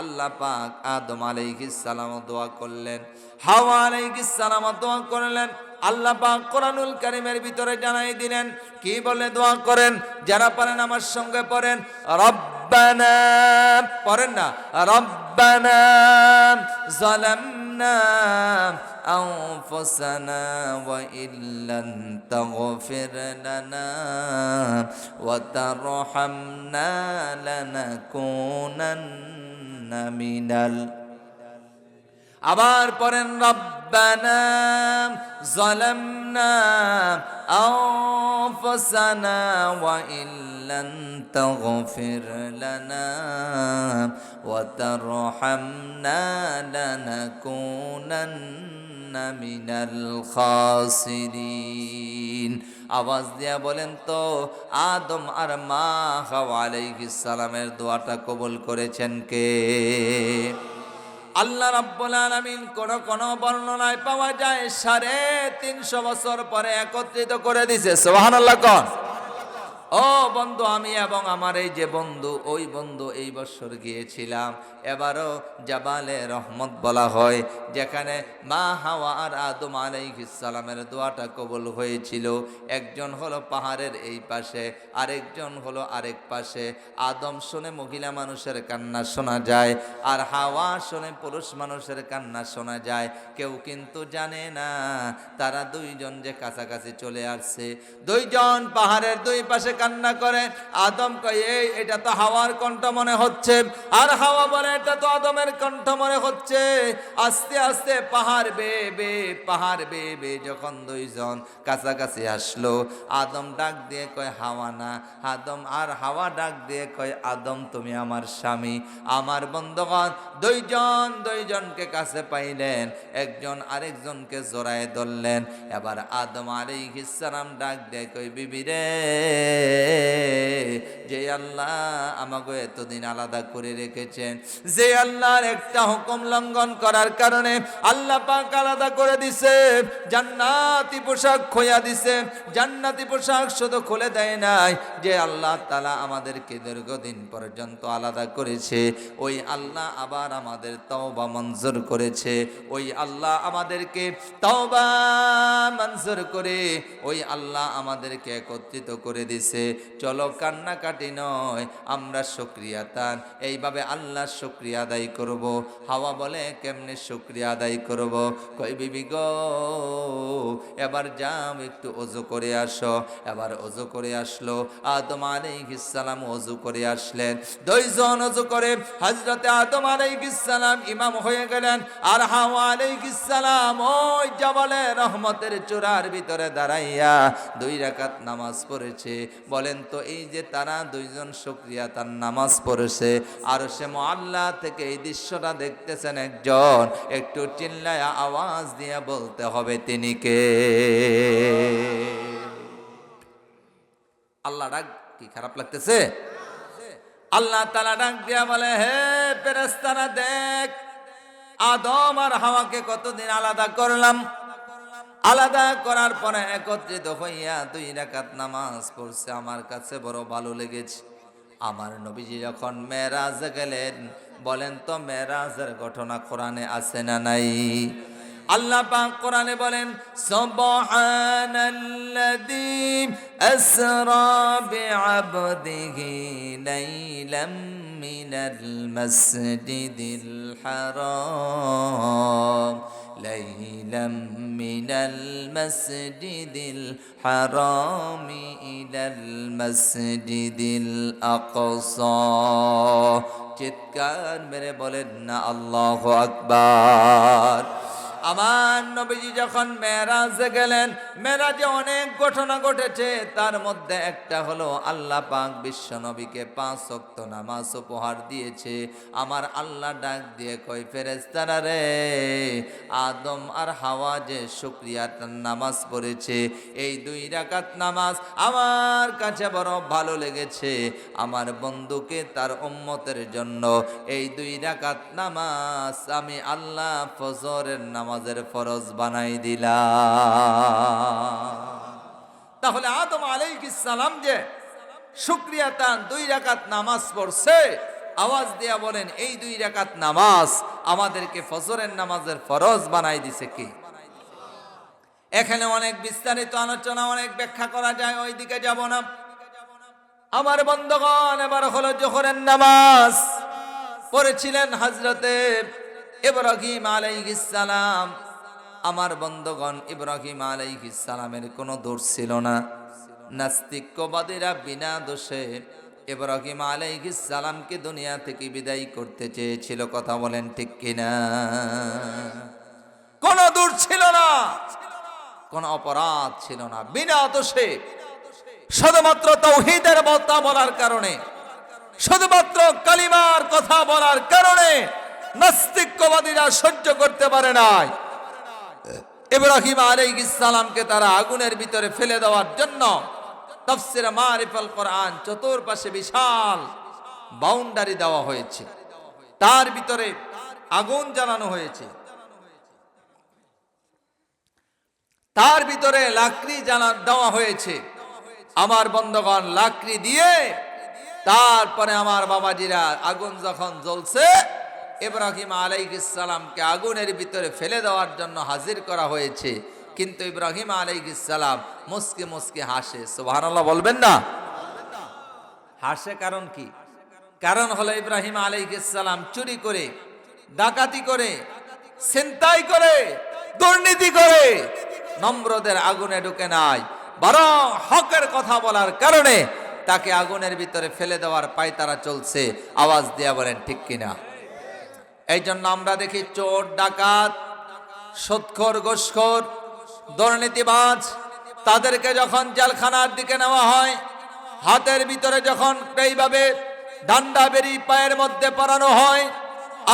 আল্লাহ পাক আদম আলাইহিস সালাম দোয়া করলেন, হাওয়া আলাইহিস সালাম দোয়া করলেন। আল্লাহ পাক কোরআনুল কারীমের ভিতরে জানাই দিলেন, কি বলে দোয়া করেন? যারা পারেন আমার সঙ্গে পড়েন, রব্বানা, পড়েন না, রব্বানা যালামনা أنفسنا وإن لم تغفر لنا وترحمنا لنكونن من আবার পড়েন রব্বানা যালামনা আনফুসানা ওয়া ইল্লাম তাগফির লানা ওয়া তারহামনা লানাকুনান্না মিনাল খাসিরিন। আওয়াজ দিয়া বলেন তো, আদম আর মা হাওয়া আলাইহিস সালামের দোয়াটা কবুল করেছেন কে? আল্লাহ রাব্বুল আলামিন কোন কোন বর্ণনায় পাওয়া যায় 350 বছর পরে একত্রিত করে দিয়েছে। সুবহানাল্লাহ কোন। ও বন্ধু, আমি এবং আমার এই যে বন্ধু, ওই বন্ধু এই বছর গিয়েছিলাম। এবারও জাবালে রহমত বলা হয়, যেখানে মা হাওয়া আর আদম আলাইহিস সালামের দোয়াটা কবুল হয়েছিল। একজন হলো পাহাড়ের এই পাশে, আরেকজন হলো আরেক পাশে। আদম শুনে মহিলা মানুষের কান্না শোনা যায়, আর হাওয়া শুনে পুরুষ মানুষের কান্না শোনা যায়। কেউ কিন্তু জানে না তারা দুইজন যে কাছাকাছি চলে আসছে। দুইজন পাহাড়ের দুই পাশে কান্না করে। আদম কয়, এই এটা তো হাওয়ার কণ্ঠ মনে হচ্ছে, আর হাওয়া বলে এটা তো আদমের কণ্ঠ মনে হচ্ছে। আস্তে আস্তে পাহাড় বেয়ে বেয়ে যখন দুইজন কাছাকাছি আসলো, আদম ডাক দিয়ে কয় হাওয়া না, আদম আর হাওয়া ডাক দিয়ে কয় আদম তুমি আমার স্বামী। আমার বন্ধুগণ, দুইজনকে কাছে পাইলেন, একজন আরেকজনকে জড়ায় ধরলেন। এবার আদম আলাইহিস সালাম ডাক দিয়ে কয়, বিবি রে, যে আল্লাহ আমাকে এতদিন আলাদা করে রেখেছেন, যে আল্লাহর একটা হুকুম লঙ্ঘন করার কারণে আল্লাহ পাক আলাদা করে দিছে, জান্নাতি পোশাক খোয়া দিছে। জান্নাতি পোশাক শুধু খুলে দেয় নাই, যে আল্লাহ তাআলা আমাদেরকে দীর্ঘদিন পর্যন্ত আলাদা করেছে, ওই আল্লাহ আবার আমাদের তওবা মঞ্জুর করেছে। ওই আল্লাহ আমাদেরকে তওবা মঞ্জুর করে ওই আল্লাহ আমাদেরকে একত্রিত করে দিছে। চলো কান্নাকাটি নয়, আমরা শুকরিয়া তান এইভাবে আল্লাহ শুকরিয়া আদায় করব। হাওয়া বলে, কেমনে শুকরিয়া আদায় করব? কই বিবি গো, এবার যাও একটু ওযু করে আসো। এবার ওযু করে আসলো। আদম আলাইহিস সালাম ওযু করে আসলেন। দুইজন ওযু করে হযরতে আদম আলাইহিস সালাম ইমাম হয়ে গেলেন, আর হাওয়া আলাইহিস সালাম ওই জাবালে রহমতের চূড়ার ভিতরে দাঁড়াইয়া 2 রাকাত নামাজ পড়েছে। বলেন তো, এই যে তারা দুইজন শুকরিয়া তার নামাজ পড়েছে, আর সে মুআল্লা থেকে এই দৃশ্যটা দেখতেছেন একজন, একটু চিল্লায়া আওয়াজ দিয়ে বলতে হবে তিনি কে? আল্লাহ ডাক কি খারাপ লাগতেছে? আল্লাহ তাআলা ডাক দিয়া বলে, হে ফেরেশতারা, দেখ আদম আর হাওয়াকে কতদিন আলাদা করলাম। আলাদা করার পরে একত্রিত হইয়া 2 রাকাত নামাজ পড়ছে, আমার কাছে বড় ভালো লেগেছে। আমার নবীজি যখন মেরাজে গেলেন, বলেন তো মেরাজের ঘটনা কোরআনে আছে না নাই? আল্লাহ পাক কোরআনে বলেন, সুবহানাল্লাযী আসরা বিআবদিহি লাইলাম মিনাল মাসজিদিল হারাম লাইলাম মিনাল মাসজিদিল হারাম ইলাল মাসজিদিল আকসা। চিৎকার মেরে বলেন না আল্লাহু আকবার। আমার নবীজি যখন মেরাজে গেলেন, মেরাজে অনেক ঘটনা ঘটেছে। তার মধ্যে একটা হলো আল্লাহ পাক বিশ্ব নবীকে 5 ওয়াক্ত নামাজ উপহার দিয়েছে। আমার আল্লাহ ডাক দিয়ে কয়, ফেরেশতারা রে, আদম আর হাওয়া যে শুকরিয়ার নামাজ পড়েছে, এই 2 রাকাত নামাজ আমার কাছে বড় ভালো লেগেছে। আমার বন্ধুকে তার উম্মতের জন্য এই 2 রাকাত নামাজ আমি আল্লাহ ফজরের নামাজের ফরজ বানাই দিলাম। তাহলে আদম আলাইহিস সালাম যে শুকরিয়া তান 2 রাকাত নামাজ পড়ছে, আওয়াজ দিয়া বলেন, এই 2 রাকাত নামাজ আমাদেরকে ফজরের নামাজের ফরজ বানাই দিছে কে? এখানে অনেক বিস্তারিত আলোচনা, অনেক ব্যাখ্যা করা যায়, ওই দিকে যাব না। আমার বন্ধুগণ, এবার হলো জোহরের নামাজ পড়েছিলেন হযরতে ইব্রাহিম আলাইহিস সালাম। আমার বন্ধগণ, ইব্রাহিম আলাইহিস সালামের কোনো দোষ ছিল না। নাস্তিক্যবাদীরা বিনা দোষে ইব্রাহিম আলাইহিস সালামকে দুনিয়া থেকে বিদায় করতে চেয়েছিল। কথা বলেন ঠিক কিনা? কোনো দোষ ছিল না, কোনো অপরাধ ছিল না, বিনা দোষে শুধুমাত্র তাওহীদের কথা বলার কারণে, শুধুমাত্র কালিমার কথা বলার কারণে নাস্তিক্যবাদীরা সহ্য করতে পারে নাই। ইব্রাহিম আলাইহিস সালামকে তারা আগুনের ভিতরে ফেলে দেওয়ার জন্য তাফসীর মারিফাল কোরআন চতুর্পাশে বিশাল বাউন্ডারি দেওয়া হয়েছে, তার ভিতরে আগুন জ্বালানো হয়েছে, তার ভিতরে লাকড়ি দেওয়া হয়েছে। আমার বন্ধগণ, লাকড়ি দিয়ে তারপরে আমার বাবাজিরা আগুন যখন জ্বলছে, ইব্রাহিম আলাইহিস সালামকে আগুনের ভিতরে ফেলে দেওয়ার জন্য হাজির করা হয়েছে। কিন্তু ইব্রাহিম আলাইহিস সালাম মুস্কি মুস্কি হাসে। সুবহানাল্লাহ বলবেন না? হাসে কারণ কি? কারণ হলো ইব্রাহিম আলাইহিস সালাম চুরি করে, ডাকাতি করে, ছিনতাই করে, দুর্নীতি করে নম্রদের আগুনে ঢুকে নাই, বরং হকের কথা বলার কারণে তাকে আগুনের ভিতরে ফেলে দেওয়ার পায়তারা চলছে। আওয়াজ দিয়া বলেন ঠিক কিনা? এই জন্য আমরা দেখি চোর, ডাকাত, সুদখোর, ঘুষখোর, দুর্নীতিবাজ, তাদেরকে যখন জেলখানার দিকে নেওয়া হয়, হাতের ভিতরে যখন এইভাবে ডান্ডা বেরি পায়ের মধ্যে পরানো হয়,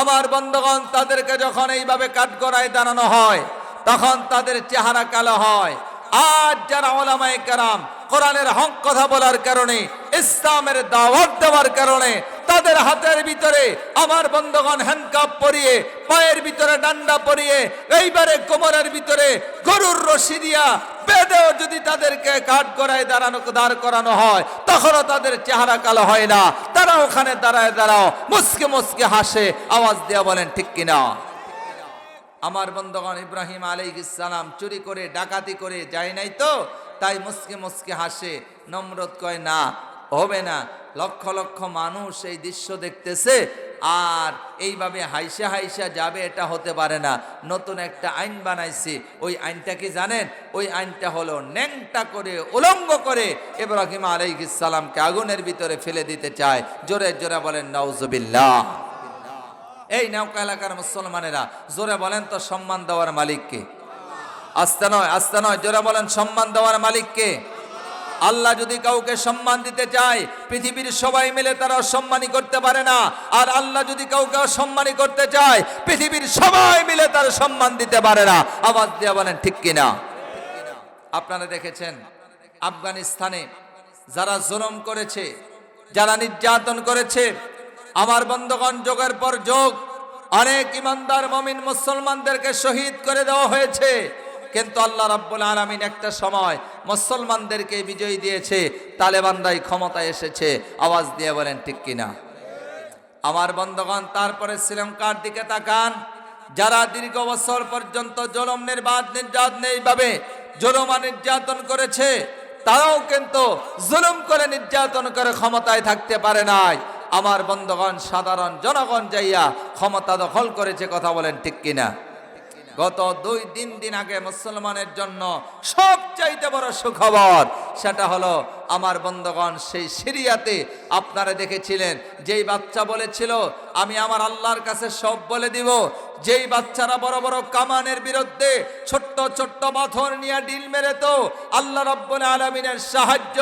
আমার বন্ধুগণ, তাদেরকে যখন এইভাবে কাঠগড়ায় দাঁড়ানো হয়, তখন তাদের চেহারা কালো হয়। আজ যারা উলামায়ে কেরাম কোরআনের হক কথা বলার কারণে, ইসলামের দাওয়াত দেওয়ার কারণে তাদের হাতের ভিতরে আমার বন্ধুগণ হ্যান্ডকাপ পরিয়ে, পায়ের ভিতরে ডান্ডা পরিয়ে, এইবারে কোমরের ভিতরে গরুর রশি দিয়া বেঁধেও যদি তাদেরকে কাঠগড়ায় দাঁড় করানো হয়, তখনও তাদের চেহারা কালো হয় না। তারা ওখানে দাঁড়ায় মুসকে মুসকে হাসে। আওয়াজ দিয়া বলেন ঠিক কিনা? আমার বন্ধুগণ, ইব্রাহিম আলাইহিস সালাম চুরি করে, ডাকাতি করে যায় নাই তো, তাই মুসকে মুসকে হাসে। নমরুদ কয় না, হবে না, লক্ষ লক্ষ মানুষ এই দৃশ্য দেখতেছে, আর এইভাবে হাইসা হাইসা যাবে, এটা হতে পারে না। নতুন একটা আইন বানাইছি। ওই আইনটা কি জানেন? ওই আইনটা হলো ন্যাংটা করে, উলঙ্গ করে ইব্রাহিম আলাইহিস সালামকে আগুনের ভিতরে ফেলে দিতে চায়। জোরে জোরে বলেন নাউজুবিল্লাহ। এই নৌকা এলাকার মুসলমানেরা জোরে বলেন তো, সম্মান দেওয়ার মালিক কে? আস্তে নয়, আস্তে নয়, জোরে বলেন, সম্মান দেওয়ার মালিক কে? আল্লাহ যদি কাউকে সম্মান দিতে চায়, পৃথিবীর সবাই মিলে তারা অসম্মানী করতে পারে না। আর আল্লাহ যদি কাউকে অসম্মানী করতে চায়, পৃথিবীর সবাই মিলে তার সম্মান দিতে পারে না। আওয়াজ দিয়ে বলেন ঠিক কিনা? আপনারা দেখেছেন আফগানিস্তানে যারা জুলুম করেছে, যারা নির্যাতন করেছে, আমার বন্ধুগণ, যোগের পর যোগ অনেক ইমানদার মুমিন মুসলমানদেরকে শহীদ করে দেওয়া হয়েছে। কিন্তু আল্লাহ রাব্বুল আলামিন একটা সময় মুসলমানদেরকে বিজয় দিয়েছে, তালেবানরাই ক্ষমতায় এসেছে। আওয়াজ দিয়ে বলেন ঠিক কিনা? আমার বন্ধুগণ, তারপরে শ্রীলঙ্কার দিকে তাকান, যারা দীর্ঘ বছর পর্যন্ত জুলুম নির্যাতন এইভাবে জুলুম নির্যাতন করেছে, তারাও কিন্তু জুলুম করে, নির্যাতন করে ক্ষমতায় থাকতে পারে নাই। আমার বন্ধুগণ, সাধারণ জনগণ যাইয়া ক্ষমতা দখল করেছে। কথা বলেন ঠিক কিনা? গত 2-3 দিন আগে মুসলমানের জন্য সবচাইতে বড় সুখবর, সেটা হলো আমার বন্ধুগণ, সেই সিরিয়াতে আপনারা দেখেছিলেন, যেই বাচ্চা বলেছিল আমি আমার আল্লাহর কাছে সব বলে দিব, যেই বাচ্চারা বড় বড় কামানের বিরুদ্ধে ছোট্ট ছোট্ট পাথর নিয়ে ডিল মেরে তো আল্লাহ রাব্বুল আলামিনের সাহায্য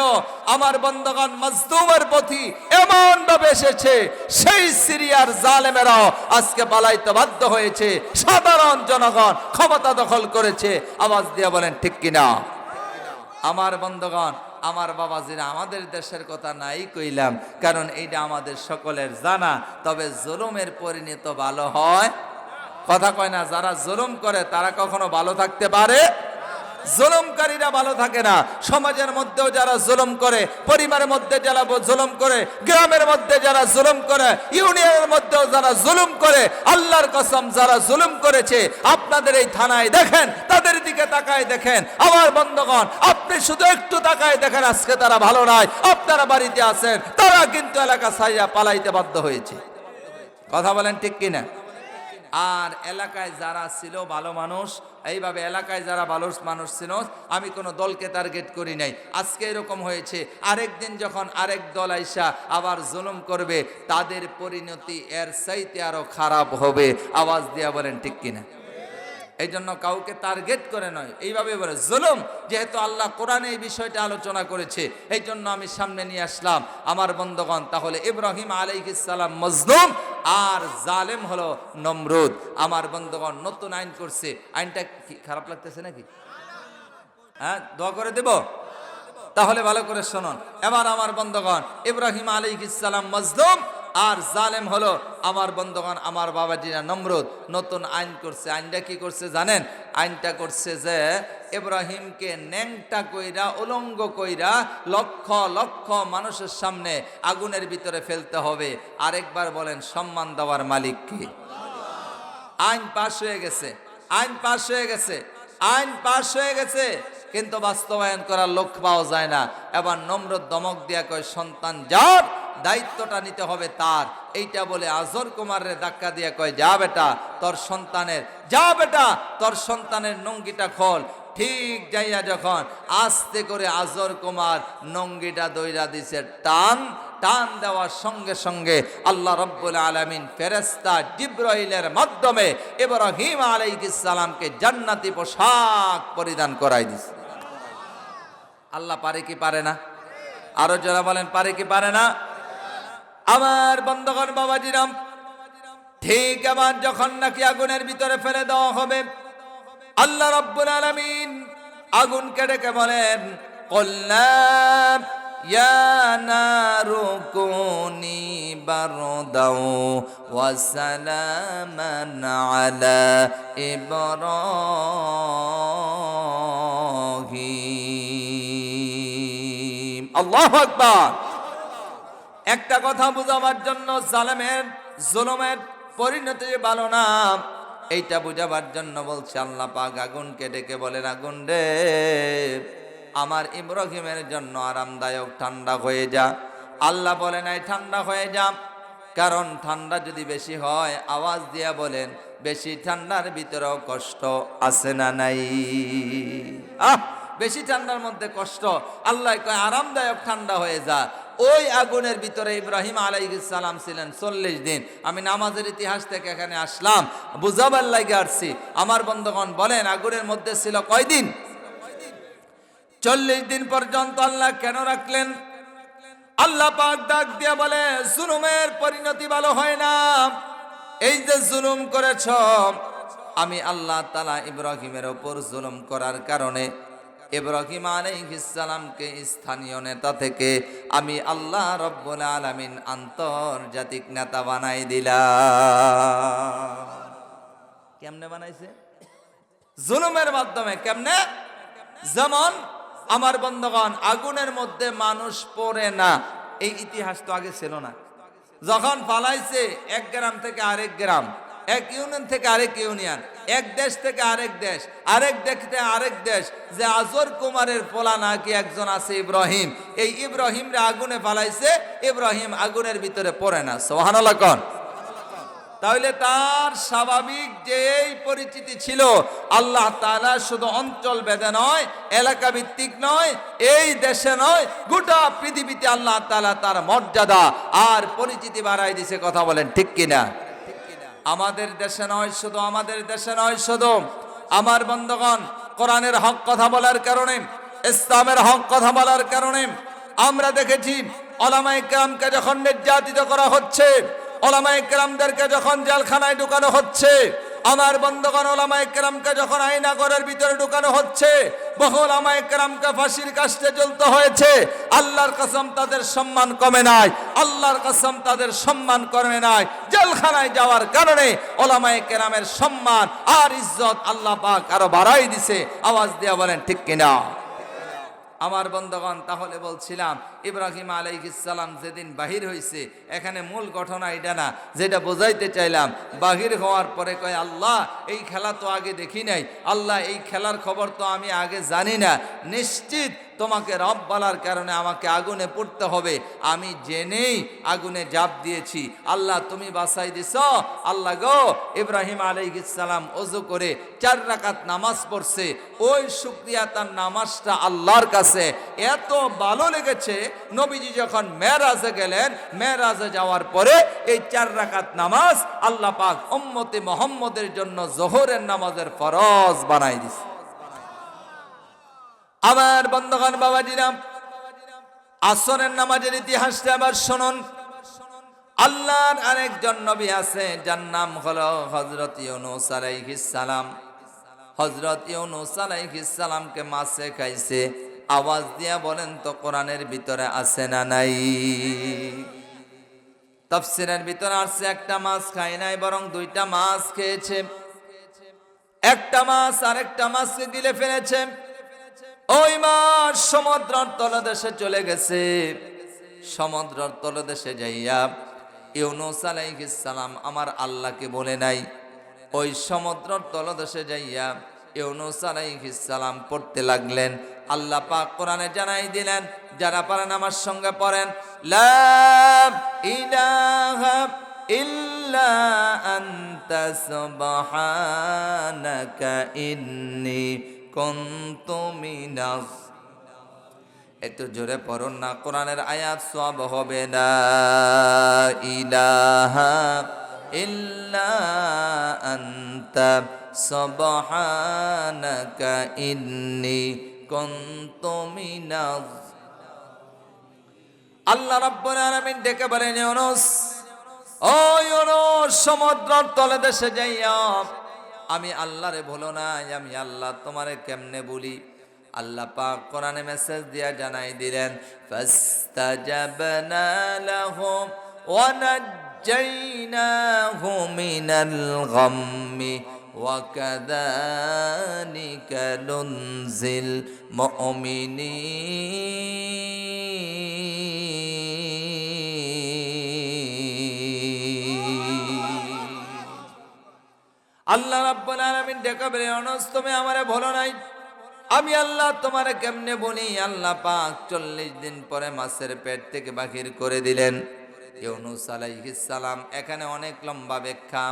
আমার বন্ধুগণ মাজলুমের প্রতি এমন ভাবে এসেছে, সেই সিরিয়ার জালেমেরাও আজকে পালাইতে বাধ্য হয়েছে। সাধারণ জনগণ ক্ষমতা দখল করেছে। আওয়াজ দিয়ে বলেন ঠিক কিনা? আমার বন্ধুগণ, আমার বাবাজিরা, আমাদের দেশের কথা নাই কইলাম, কারণ এইটা আমাদের সকলের জানা। তবে জুলুমের পরিণত ভালো হয়? কথা কয় না। যারা জুলুম করে তারা কখনো ভালো থাকতে পারে? জুলুমকারীরা ভালো থাকে না। সমাজের মধ্যেও যারা জুলুম করে, পরিবারের মধ্যে যারা জুলুম করে, গ্রামের মধ্যে যারা জুলুম করে, ইউনিয়নের মধ্যেও যারা জুলুম করে, আল্লাহর কসম যারা জুলুম করেছে আপনাদের এই থানায় দেখেন, তাদের দিকে তাকায় দেখেন। আমার বন্ধুগণ, আপনি শুধু একটু তাকায় দেখেন, আজকে তারা ভালো নাই। আপনারা বাড়িতে আছেন, তারা কিন্তু এলাকা ছাইয়া পালাইতে বাধ্য হয়েছে। কথা বলেন ঠিক কিনা? আর এলাকায় যারা ছিল ভালো মানুষ, এইভাবে এলাকায় যারা ভালো মানুষ ছিল, আমি কোনো দলকে টার্গেট করি নাই। আজকে এরকম হয়েছে, আরেকদিন যখন আরেক দল আইসা আবার জুলুম করবে, তাদের পরিণতি এর চাইতে আরো খারাপ হবে। আওয়াজ দিয়া বলেন ঠিক কিনা? এই জন্য কাউকে টার্গেট করে নয়, এইভাবে বলে জুলুম, যেহেতু আল্লাহ কোরআনে এই বিষয়টা আলোচনা করেছে, এই জন্য আমি সামনে নিয়ে আসলাম। আমার বন্ধুগণ, তাহলে ইব্রাহিম আলাইহিস সালাম মজলুম আর জালেম হলো নমরুদ। আমার বন্ধুগণ, নতুন আইন করছে, আইনটা কি খারাপ লাগতেছে নাকি? হ্যাঁ, দোয়া করে দেব? তাহলে ভালো করে শুনুন। এবার আমার বন্ধুগণ, ইব্রাহিম আলাইহিস সালাম মজলুম আর জালেম হলো আমার বন্ধুগণ, আমার বাবাজিরা নমরুদ। নতুন আইন করছে। আইনটা কি করছে জানেন? আইনটা করছে যে ইব্রাহিমকে ন্যাংটা কইরা, উলঙ্গ কইরা লক্ষ লক্ষ মানুষের সামনে আগুনের ভিতরে ফেলতে হবে। আরেকবার বলেন, সম্মান দেওয়ার মালিক কি? আইন পাশ হয়ে গেছে, আইন পাশ হয়ে গেছে, আইন পাশ হয়ে গেছে, কিন্তু বাস্তবায়ন করার লোক পাওয়া যায় না। এবার নমরুদ দমক দিয়া কয়, সন্তান যার, দায়িত্বটা নিতে হবে তার। এইটা বলে আজর কুমারের ধাক্কা দিয়ে কয়, যা বেটা তোর সন্তানের, যা বেটা তোর সন্তানের নঙ্গিটা খোল। ঠিক যাইয়া যখন আস্তে করে আজর কুমার নঙ্গিটা দইরা দিছে, টান টান দেওয়ার সঙ্গে সঙ্গে আল্লাহ রব্বুল আলামিন ফেরেশতা জিবরাইলের মাধ্যমে ইব্রাহিম আলাইহিস সালামকে জান্নাতি পোশাক পরিধান করাই দিছে। আল্লাহ পারে কি পারে না? আরো যারা বলেন, পারে কি পারে না? আমার বন্ধুগণ, বাবাজিরাম, ঠিক আবার যখন নাকি আগুনের ভিতরে ফেলে দেওয়া হবে, আল্লাহ রাব্বুল আলামিন আগুনকে ডেকে বলেন, কুলনা ইয়া নারু কুনি বারদাও ওয়া সালামান আলা ইব্রাহিম। আল্লাহু আকবার। একটা কথা বুঝাবার জন্য, জালেমের জুলুমের পরিণতি ভালো না, এইটা বুঝাবার জন্য বলছে আল্লাহ পাক আগুনকে ডেকে বলেন, আগুন রে, আমার ইব্রাহিমের জন্য আরামদায়ক ঠান্ডা হয়ে যা। আল্লাহ বলেন, এই ঠান্ডা হয়ে যা, কারণ ঠান্ডা যদি বেশি হয়, আওয়াজ দিয়া বলেন, বেশি ঠান্ডার ভিতরেও কষ্ট আছে না নাই? বেশি ঠান্ডার মধ্যে কষ্ট। আল্লাহ কয় আরামদায়ক ঠান্ডা হয়ে যা। ওই আগুনের ভিতরে ইব্রাহিম আলাইহিস সালাম ছিলেন 40 দিন। আমি নামাজের ইতিহাস থেকে এখানে আসলাম, বুঝাবার লাগে আসছি। আমার বন্ধুগণ বলেন, আগুনের মধ্যে ছিল কয়দিন? 40 দিন পর্যন্ত আল্লাহ কেন রাখলেন? আল্লাহ পাক ডাক দিয়া বলে, জুলুমের পরিণতি ভালো হয় না। এই যে জুলুম করেছ, আমি আল্লাহ তাআলা ইব্রাহিমের উপর জুলুম করার কারণে ইব্রাহিম আলাইহিস সালামকে স্থানীয় নেতা থেকে আমি আল্লাহ রব্বুল আলামিন আন্তর্জাতিক নেতা বানাই দিলাম। কেমনে বানাইছে? জুলুমের মাধ্যমে। কেমনে? যেমন আমার বন্ধুগণ, আগুনের মধ্যে মানুষ পড়ে না, এই ইতিহাস তো আগে ছিল না। যখন পালাইছে এক গ্রাম থেকে আরেক গ্রাম, এক ইউনিয়ন থেকে আরেক ইউনিয়ন, এক দেশ থেকে আরেক দেশ, আরেক দেশ থেকে আরেক দেশ, যে আজর কুমারের পোলা নাকি একজন আছে ইব্রাহিম, এই ইব্রাহিম রে আগুনে পালাইছে, ইব্রাহিম আগুনের ভিতরে পড়ে না। সুবহানাল্লাহ কোন? তাহলে তার স্বাভাবিক যে এই পরিচিতি ছিল, আল্লাহ তাআলা শুধু অঞ্চল ভেদে নয়, এলাকা ভিত্তিক নয়, এই দেশে নয়, গোটা পৃথিবীতে আল্লাহ তাআলা তার মর্যাদা আর পরিচিতি বাড়াই দিছে। কথা বলেন ঠিক কিনা? আমাদের দেশে নয় শুধু, আমাদের দেশে নয় শুধু, আমার বন্ধুগণ, কোরআনের হক কথা বলার কারণে, ইসলামের হক কথা বলার কারণে আমরা দেখেছি উলামায়ে কেরামকে যখন নির্যাতিত করা হচ্ছে, উলামায়ে কেরামদেরকে যখন জেলখানায় ঢুকানো হচ্ছে, আমার বন্ধুগণ, উলামায়ে কেরামকে যখন আয়নাঘরের ভিতরে ঢুকানো হচ্ছে, বহু উলামায়ে কেরামকে ফাঁসির কাস্টে ঝুলতে হয়েছে, আল্লাহর কসম তাদের সম্মান কমে নাই, আল্লাহর কসম তাদের সম্মান কমে নাই। জেলখানায় যাওয়ার কারণে উলামায়ে কেরামের সম্মান আর ইজ্জত আল্লাহ পাক আরো বাড়াই দিছে। আওয়াজ দিয়া বলেন ঠিক কিনা? আমার বন্ধুগণ, তাহলে বলছিলাম ইব্রাহিম আলাইহিস সালাম যেদিন বাহির হয়েছে, এখানে মূল ঘটনা এটা না, যেটা বোঝাইতে চাইলাম। বাহির হওয়ার পরে কয়, আল্লাহ এই খেলা তো আগে দেখি নাই, আল্লাহ এই খেলার খবর তো আমি আগে জানি না, নিশ্চিত তোমাকে রব বলার কারণে আমাকে আগুনে পড়তে হবে, আমি জেনেই আগুনে ঝাঁপ দিয়েছি, আল্লাহ তুমি বাঁচাই দিছ। আল্লাহ গো, ইব্রাহিম আলাইহিস সালাম ওযু করে 4 রাকাত নামাজ পড়ছে, ওই শুকরিয়া তার নামাজটা আল্লাহর কাছে এত ভালো লেগেছে, নবীজি যখন মেরাজে গেলেন, মেরাজে যাওয়ার পরে এই 4 রাকাত নামাজ আল্লাহ পাক উম্মতে মুহাম্মদের জন্য যোহরের নামাজের ফরজ বানাই দিছে। আমার বন্ধুগণ, বাবাজিরা, আসরের নামাজের ইতিহাসটা আবার শুনুন। আল্লাহর আরেকজন নবী আছে যার নাম হলো হযরত ইউনূস আলাইহিস সালাম। হযরত ইউনূস আলাইহিস সালামকে মাছে খাইছে, আওয়াজ দিয়া বলেন তো কোরআনের ভিতরে আছে না নাই? তাফসীরের ভিতরে আছে একটা মাছ খায় নাই, বরং 2টা মাছ খেয়েছে। একটা মাছ আরেকটা মাছকে গিলে ফেলেছে। ওই মাছ সমুদ্রের তলদেশে চলে গেছে। সমুদ্রের তলদেশে যাইয়া ইউনূস আলাইহিস সালাম আমার আল্লাহকে বলে নাই। ওই সমুদ্রের তলদেশে যাইয়া ইউনূস আলাইহিস সালাম পড়তে লাগলেন। আল্লাহ পাক কোরআনে জানাই দিলেন, যারা পারেন আমার সঙ্গে পড়েন, লা ইলাহা ইল্লা আনতা সুবহানাকা ইন্নী কুনতু মিনাজ। একটু জোরে পড়ুন না, কোরআনের আয়াত সওয়াব হবে না। ইলাহা ইল্লা আনতা সুবহানাকা ইন্নী কুনতু মিনাজ। আল্লাহ রাব্বুল আলামিন ডেকে বলেন, ইউনূস, ও ইউনূস, সমুদ্রের তলে দেশে যাইয়া আমি আল্লাহরে বলো না, আমি আল্লাহ তোমারে কেমনে বলি? আল্লাহ পাক কোরআনে মেসেজ দিয়া জানাই দিলেন, ফাস্তাজাবনা লাহু ওয়া নাজ্জাইনাহু মিনাল গাম্মি ওয়া কাযালিকা নুনজিল মুমিনিন। আল্লাহ রাব্বুল আলামিন ডেকে বলে, ইউনূস, তুমি আমারে বলো নাই, আমি আল্লাহ তোমারে কেমনে বলি? আল্লাহ পাক 40 দিন পরে মাছের পেট থেকে বাহির করে দিলেন ইউনূস আলাইহিস সালাম। এখানে অনেক লম্বা ব্যাখ্যা।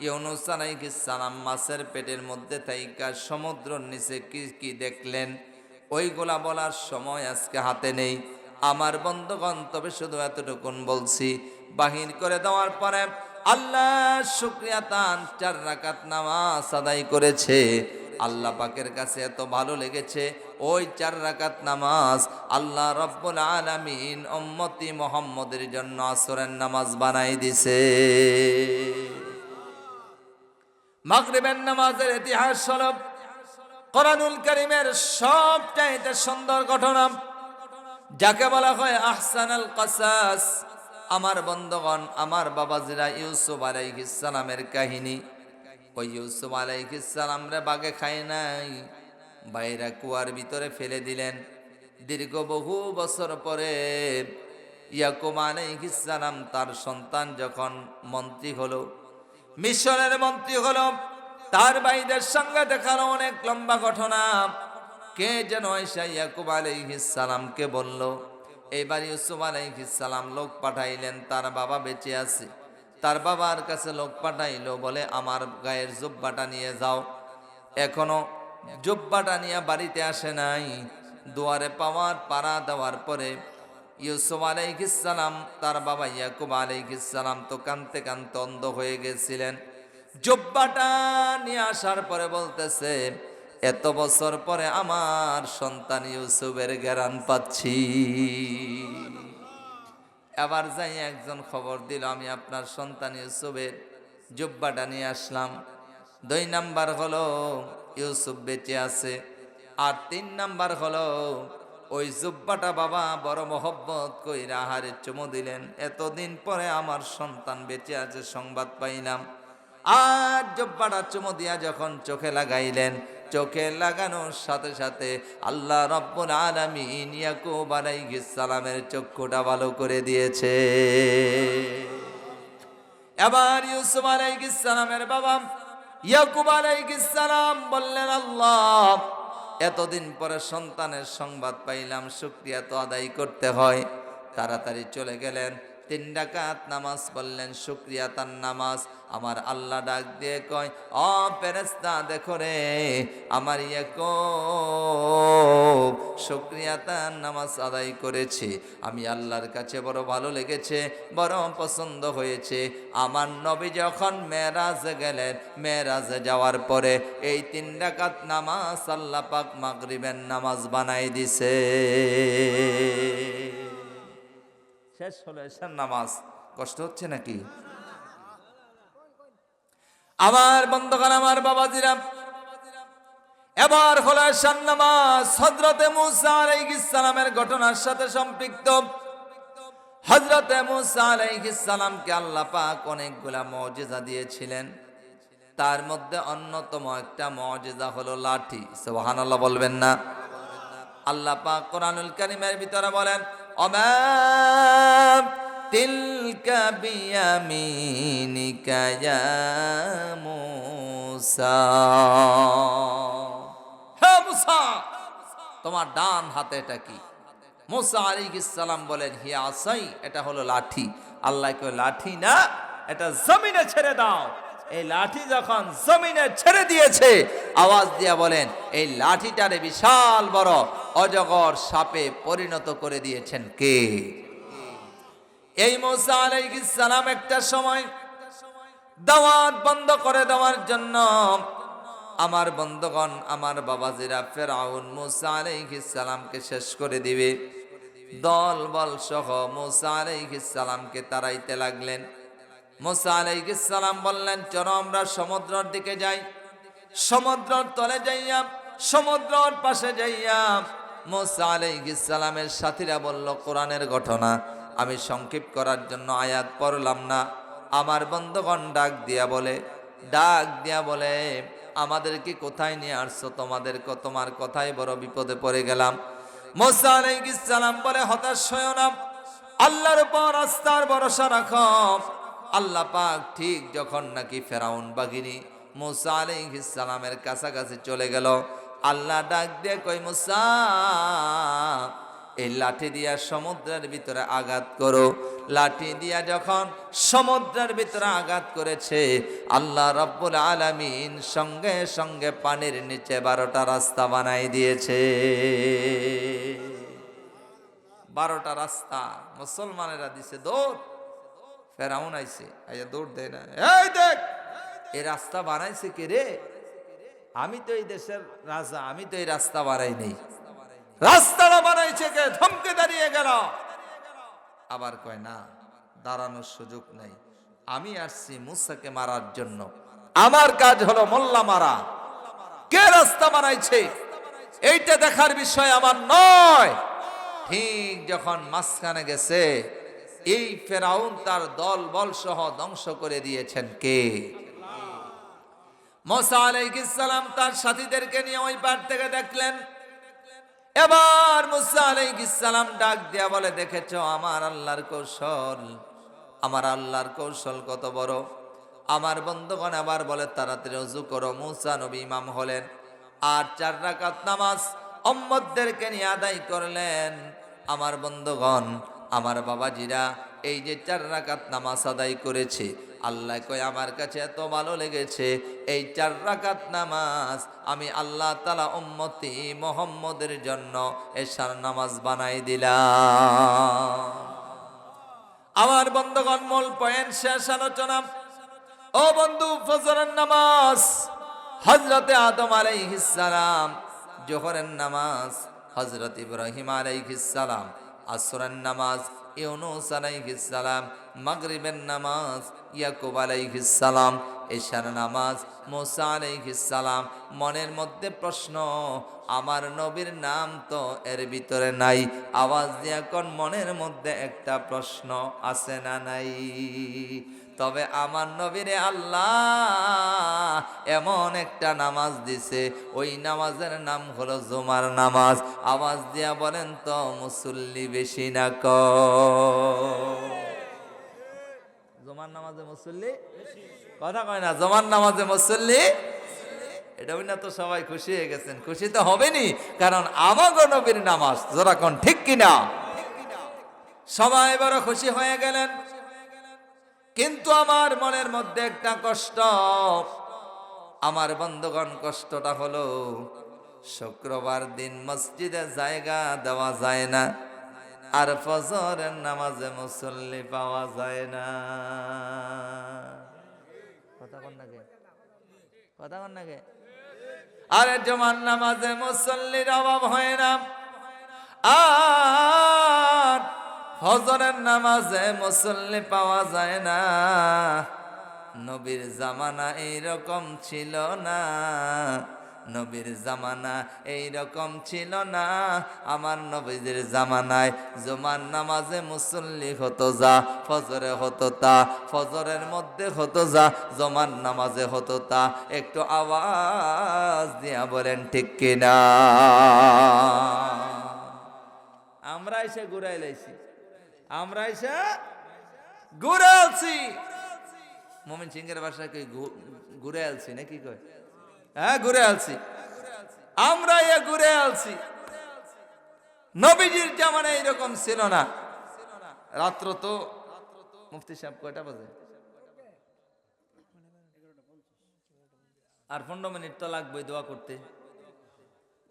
ইউনূস আলাইহিস সালাম মাছের পেটের মধ্যে থাইকা সমুদ্রের নিচে কি কি দেখলেন, ওইগুলা বলার সময় আজকে হাতে নেই আমার বন্ধুগণ। তবে শুধু এতটুকুন বলছি, বাহির করে দেওয়ার পরে আল্লাহ শুকরিয়া তান 4 রাকাত নামাজ আদায় করেছে। আল্লাহ পাকের কাছে এত ভালো লেগেছে, ওই 4 রাকাত নামাজ আল্লাহ রাব্বুল আলামিন উম্মতি মুহাম্মদের জন্য আসরের নামাজ বানাই দিছে। মাগরিবের নামাজের ইতিহাস হলো কোরআনুল কারীমের সবচাইতে সুন্দর ঘটনা, যাকে বলা হয় আহসানুল কাসাস। আমার বন্ধুগণ, আমার বাবাজিরা, ইউসুফ আলাইহিস সালামের কাহিনী। ওই ইউসুফ আলাইহিস সালাম রে বাগে খায় নাই, বাইরা কুয়ার ভিতরে ফেলে দিলেন। দীর্ঘ বহু বছর পরে ইয়াকুব আলাইহিস সালাম তার সন্তান যখন মন্ত্রী হলো, মিশরের মন্ত্রী হলো, তার ভাইদের সঙ্গে দেখালো অনেক লম্বা ঘটনা। কে যেন এসে ইয়াকুব আলাইহিস সালামকে বলল, এইবার ইউসুফ আলাইহিস সালাম লোক পাঠাইলেন, তার বাবা বেঁচে আছে। তার বাবার কাছে লোক পাঠাইলো, বলে আমার গায়ের জুব্বাটা নিয়ে যাও। এখনো জুব্বাটা নিয়ে বাড়িতে আসে নাই। দুয়ারে পাড়া দেওয়ার পরে ইউসুফ আলাইহিস সালাম, তার বাবা ইয়াকুব আলাইহিস সালাম তো কানতে কানতে অন্ধ হয়ে গেছিলেন। জুব্বাটা নিয়ে আসার পরে বলতেছে, এত বছর পরে আমার সন্তান ইউসুফের ঘ্রাণ পাচ্ছি। এবার যাই একজন খবর দিল, আমি আপনার সন্তান ইউসুফের জুব্বাটা নিয়ে আসলাম। 2 নাম্বার হলো ইউসুফ বেঁচে আছে। আর 3 নাম্বার হলো ওই জুব্বাটা বাবা বড় মহব্বত কইরা আহারে চুমু দিলেন। এতদিন পরে আমার সন্তান বেঁচে আছে সংবাদ পাইলাম। আর জুব্বাটা চুমু দিয়া যখন চোখে লাগাইলেন, চোখে লাগানোর সাথে সাথে আল্লাহ রাব্বুল আলামিন ইয়াকুব আলাইহিস সালামের চক্ষুটা ভালো করে দিয়েছে। এবার ইউসুফ আলাইহিস সালামের বাবা ইয়াকুব আলাইহিস সালাম বললেন, আল্লাহ এতদিন পরে সন্তানের সংবাদ পাইলাম, শুকরিয়া তো আদায় করতে হয়। তাড়াতাড়ি চলে গেলেন, 3 রাকাত নামাজ পড়লেন, শুকরিয়া তার নামাজ। আমার আল্লাহ ডাক দিয়ে কয়, ও ফেরেশতা দেখো রে, আমার ইয়াকুব শুকরিয়া তার নামাজ আদায় করেছে। আমি আল্লাহর কাছে বড় ভালো লেগেছে, বড় পছন্দ হয়েছে। আমার নবী যখন মেরাজে গেলেন, মেরাজে যাওয়ার পরে এই 3 রাকাত নামাজ আল্লাহ পাক মাগরিবের নামাজ বানাই দিছে। শেষ হলো এশার নামাজ। কষ্ট হচ্ছে নাকি? আমার বন্ধুগণ, আমার বাবাজিরা, এবার হলো এশার নামাজ। হযরতে মূসা আলাইহিস সালামের ঘটনার সাথে সম্পৃক্ত। হযরতে মূসা আলাইহিস সালামকে আল্লাহ পাক অনেকগুলা মুজিজা দিয়েছিলেন। তার মধ্যে অন্যতম একটা মুজিজা হলো লাঠি। সুবহানাল্লাহ বলবেন না? আল্লাহ পাক কোরআনুল কারীমের ভিতরে বলেন, ওমা তিলকা বিয়ামিনিকা ইয়া মূসা। হে মূসা, তোমার ডান হাতে এটা কি? মূসা আলাইহিস সালাম বলেন, হিয়া আসাই, এটা হলো লাঠি। আল্লাহ কয়, লাঠি না, এটা জমিনে ছেড়ে দাও। এই লাঠি যখন জমিনে ছেড়ে দিয়েছে, আওয়াজ দিয়া বলেন, এই লাঠিটারে বিশাল বড় অজগর সাপে পরিণত করে দিয়েছেন কে? এই মূসা আলাইহিস সালাম একটা সময় দাওয়াত বন্ধ করে দেওয়ার জন্য, আমার বন্ধুগণ, আমার বাবাজিরা, ফেরাউন মূসা আলাইহিস সালামকে শেষ করে দিবে। দল বল সহ মূসা আলাইহিস সালামকে তাড়াইতে লাগলেন। মূসা আলাইহিস সালাম বললেন, চলো আমরা সমুদ্রের দিকে যাই। সমুদ্রের তলে যাইয়া, সমুদ্রের পাশে যাইয়া মূসা আলাইহিস সালামের সাথীরা বলল, কোরআনের ঘটনা আমি সংক্ষেপ করার জন্য আয়াত পড়লাম না। আমার বন্ধুগণ ডাক দিয়া বলে, আমাদেরকে কোথায় নিয়ে আসছো? তোমার কথায় বড় বিপদে পড়ে গেলাম। মূসা আলাইহিস সালাম বলে, হতাশ হয়ো না, আল্লাহর উপর আস্থার ভরসা রাখো। আল্লাহ পাক ঠিক যখন নাকি ফেরাউন বাহিনী মূসা আলাইহিস সালামের কাছাকাছি চলে গেল, আল্লাহ ডাক দিয়ে কই, মূসা এই লাঠি দিয়া সমুদ্রের ভিতরে আঘাত করো। লাঠি দিয়া যখন সমুদ্রের ভিতরে আঘাত করেছে, আল্লাহ রাব্বুল আলামিন সঙ্গে সঙ্গে পানির নিচে 12টা রাস্তা বানাই দিয়েছে। 12টা রাস্তা মুসলমানেরা দিছে দৌড়। ফেরাউন আইছে, আইয়া দৌড় দেয় না, এই দেখ এই রাস্তা বানাইছে কে রে? আমি তো এই দেশের রাজা, আমি তো এই রাস্তা বানাই নেই, রাস্তাটা বানাইছে কে? থমকে দাঁড়িয়ে গেল। আবার কয়, না, দাঁড়ানোর সুযোগ নাই, আমি আসছি মূসাকে মারার জন্য, আমার কাজ হলো মোল্লা মারা। কে রাস্তা বানাইছে এইটা দেখার বিষয় আমার নয়। ঠিক যখন মাঝখানে গেছে, এই ফেরাউন তার দল বল সহ ধ্বংস করে দিয়েছেন কে? মূসা আলাইহিস সালাম তার সাথীদেরকে নিয়ে ওই পার থেকে দেখলেন। এবার মূসা আলাইহিস সালাম ডাক দিয়া বলে, দেখেছো আমার আল্লাহর কৌশল? আমার আল্লাহর কৌশল কত বড়। আমার বন্ধুগণ আবার বলে, তাড়াতাড়ি ওযু করো। মূসা নবী ইমাম হলেন, আর 4 রাকাত নামাজ উম্মতদেরকে নিয়ে আদায় করলেন। আমার বন্ধুগণ, আমার বাবাজিরা, এই যে 4 রাকাত নামাজ আদায় করেছে, আল্লাহ কয়, আমার কাছে এত ভালো লেগেছে, এই 4 রাকাত নামাজ আমি আল্লাহ তাআলা উম্মতি মুহাম্মদের জন্য এশার নামাজ বানাই দিলাম। আমার বন্ধুগণ, মূল পয়েন্ট শেষ আলোচনা। ও বন্ধু, ফজরের নামাজ হযরতে আদম আলাইহিস সালাম, জোহরের নামাজ হযরত ইব্রাহিম আলাইহিস সালাম, আসরের নামাজ ইউনূস আলাইহিস সালাম, মাগরিবের নামাজ ইয়াকুব আলাইহিস সালাম, এশার নামাজ মূসা আলাইহিস সালাম। মনের মধ্যে প্রশ্ন, আমার নবীর নাম তো এর ভিতরে নাই। আওয়াজ দিয়া কোন মনের মধ্যে একটা প্রশ্ন আছে না নাই? তবে আমার নবীরে আল্লাহ এমন একটা নামাজ দিছে, ওই নামাজের নাম হলো জুমার নামাজ। আওয়াজ দিয়া বলেন তো, মুসল্লি বেশি না কম? জুমার নামাজে মুসল্লি কথা কয় না, জুমার নামাজে মুসল্লি এটা না তো সবাই খুশি হয়ে গেছেন, খুশি তো হবেনি, কারণ আমাগো নবীর নামাজ। যারা কোন ঠিক কিনা? সবাই বড় খুশি হয়ে গেলেন। কিন্তু আমার মনের মধ্যে একটা কষ্ট, আমার বন্ধুগণ, কষ্টটা হলো শুক্রবার দিন মসজিদে জায়গা দেওয়া যায় না, আর ফজরের নামাজে মুসল্লি পাওয়া যায় না। কথা কোন নাকি? কথা কোন নাকি? আরে জুমার নামাজে মুসল্লির অভাব হয় না, আর ফজরের নামাজে মুসল্লি পাওয়া যায় না। নবীর জামানা এইরকম ছিল না, নবীর জামানা এইরকম ছিল না। আমার নবীদের জামানায় জুমার নামাজে মুসল্লি হতো যা, ফজরে হতো তা, ফজরের মধ্যে হতো যা, জুমার নামাজে হতো তা। একটু আওয়াজ দিয়া বলেন ঠিক কিনা? আমরা এসে ঘুরাই লাইছি, আমরা এসে ঘুরে আলছি। মোমিন সিংহের ভাষায় কই ঘুরে আলছি না কি কয়? হ্যাঁ, ঘুরে আলছি, আমরা ঘুরে আলছি। নবীজির জামানায় এরকম ছিল না। রাত্র তো মুফতি সাহেব কয়টা বাজে? আর 15 মিনিট তো লাগবে দোয়া করতে।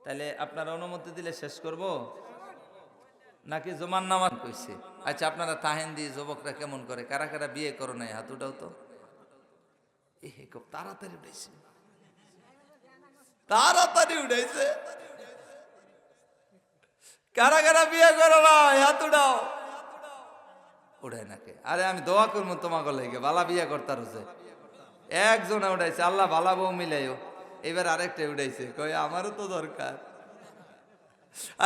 তাহলে আপনারা অনুমতি দিলে শেষ করব নাকি জুমার নামাজ কইছে? আচ্ছা, আপনারা তাহেন দিয়ে যুবকরা কেমন করে? কারা কারা বিয়ে করো নাই? হাত উঠাও তো। খুব তাড়াতাড়ি উঠেছে, তাড়াতাড়ি উঠেছে। কারা কারা বিয়ে করো নাই? হাত উঠাও। উঠাই নাকি? আরে আমি দোয়া করবো তোমাকে লেগে, বালা বিয়ে করতার হচ্ছে। একজনে উঠাইছে, আল্লাহ বালা বউ মিলাইও। এবার আরেকটা উঠাইছে, কই আমারও তো দরকার।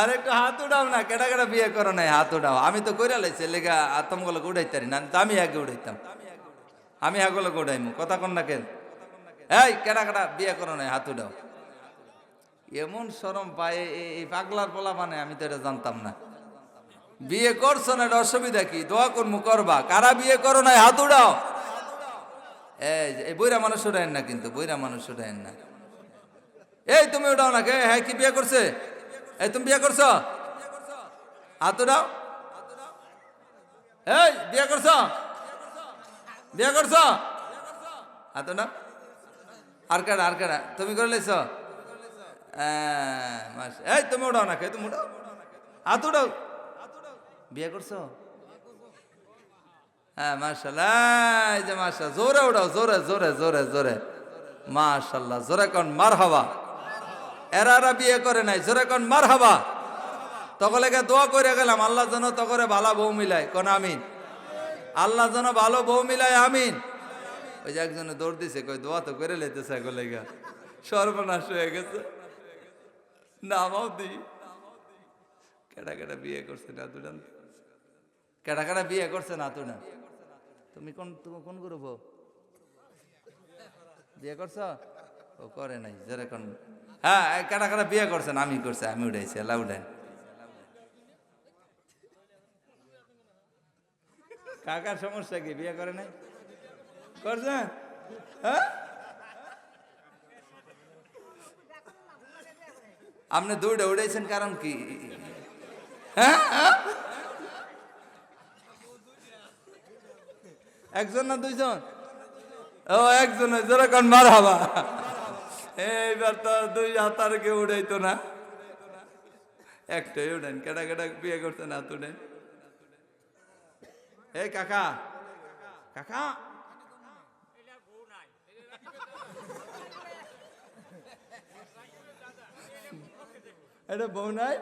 আর একটু হাত উঠাও না, কেটা কেটা বিয়ে করো নাই? হাত উঠাও। আমি তো কইরা লাইছি লেগা আতমগুলোকে উঠাইতারি না, আমি আগে উঠাইতাম, আমি আগুলোকে উঠাইমু। কথা কন না কেন? এই কেটা কেটা বিয়ে করো নাই? হাত উঠাও। এমন শরম পায় এই পাগলার পোলা, মানে আমি তো এটা জানতাম না। বিয়ে করছো না, এটা অসুবিধা কি? দোয়া করমু, করবা। কারা বিয়ে করো নাই? হাত উঠাও। এই বইরা মানুষ উঠায়েন না, কিন্তু বইরা মানুষ উঠায়েন না। এই তুমি উঠাও না কে? হ্যাঁ, কি বিয়ে করছে? এই তুমি বিয়ে করছো? হাত উঠাও। এই বিয়ে করছো? বিয়ে করছো? হাত উঠাও। আর কেডা? আর কেডা? তুমি করে লাইছ? এই তুমি উঠাও না কে? তুমি উঠাও, হাত উঠাও। বিয়ে করছো? হ্যাঁ, মাশাআল্লাহ। এই যে মাশাআল্লাহ, জোরে উঠাও, জোরে জোরে জোরে জোরে। মাশাআল্লাহ, জোরে কোন মারহাবা। এরা বিয়ে করে নাই, জোরে কোন মারহাবা। তকলেকে দোয়া করে গেলাম, আল্লাহ যেন তকরে ভালো বউ মিলায়। কোন আমিন। আল্লাহ যেন ভালো বউ মিলায়, আমিন। ওই যে একজনে দৌড় দিছে, কই দোয়া তো করে লেতেছে গলেগা। সর্বনাশ হয়ে গেছে। নামাও দি। কেডা কেডা বিয়ে করছে না তুই? কেডা কেডা বিয়ে করছে না তুই? না তুমি কোন গ্রুপ? বিয়ে করছ? ও করে নাই, যেরকম। হ্যাঁ, কেডা কেডা বিয়ে করছেন? আমি করছি, আমি উঠাইছি। আল্লাহ উঠাই। কাকার সমস্যা কি? বিয়ে করে নাই? করছে? হ্যাঁ, আপনি দৌড়ে উড়াইছেন কারণ কি? হ্যাঁ, একজন না দুইজন? ও একজন, যেরকম মারহাবা। এইবার তো 2 হাত আর কেউ উড়াইতো না, একটাই উঠেন। কেডা কেডা বিয়ে করছে না তুলেন? এই কাকা, কাকা, এটা বউ নাই?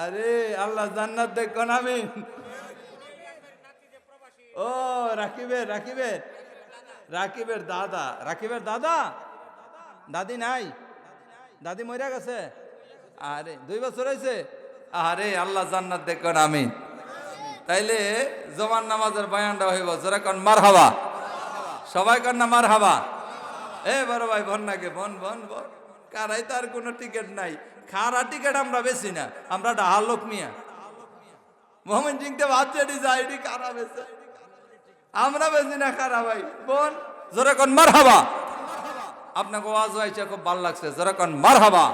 আরে আল্লাহ জান্নাত দেখুন। আমি ও রাকিবের রাকিবের রাকিবের দাদা, রাকিবের দাদা। দাদি নাই? দাদি মরে গেছে? আরে 2 বছর হয়েছে? আরে আল্লাহ জান্নাত দেখুন। আমি তাইলে জমান নামাজের বয়ানটা হইব, জোরে কোন মারহাবা। সবাই কোন না মারহাবা। এ বড় ভাই, বন নাকি? বন বন বন। কারাই তার কোনো টিকিট নাই। খারা টিকিট আমরা বেশি না, আমরা ডাহার লোক মিয়া। মোহাম্মদ জিংতে বাচ্চাটি যাইডি কারা বেছে, আমরা বেশি না খারা ভাই। বোন জোরে কোন মারহাবা। আপনাকে ওয়াজ হয়েছে খুব ভালো লাগছে, যেরকম মারহাবা।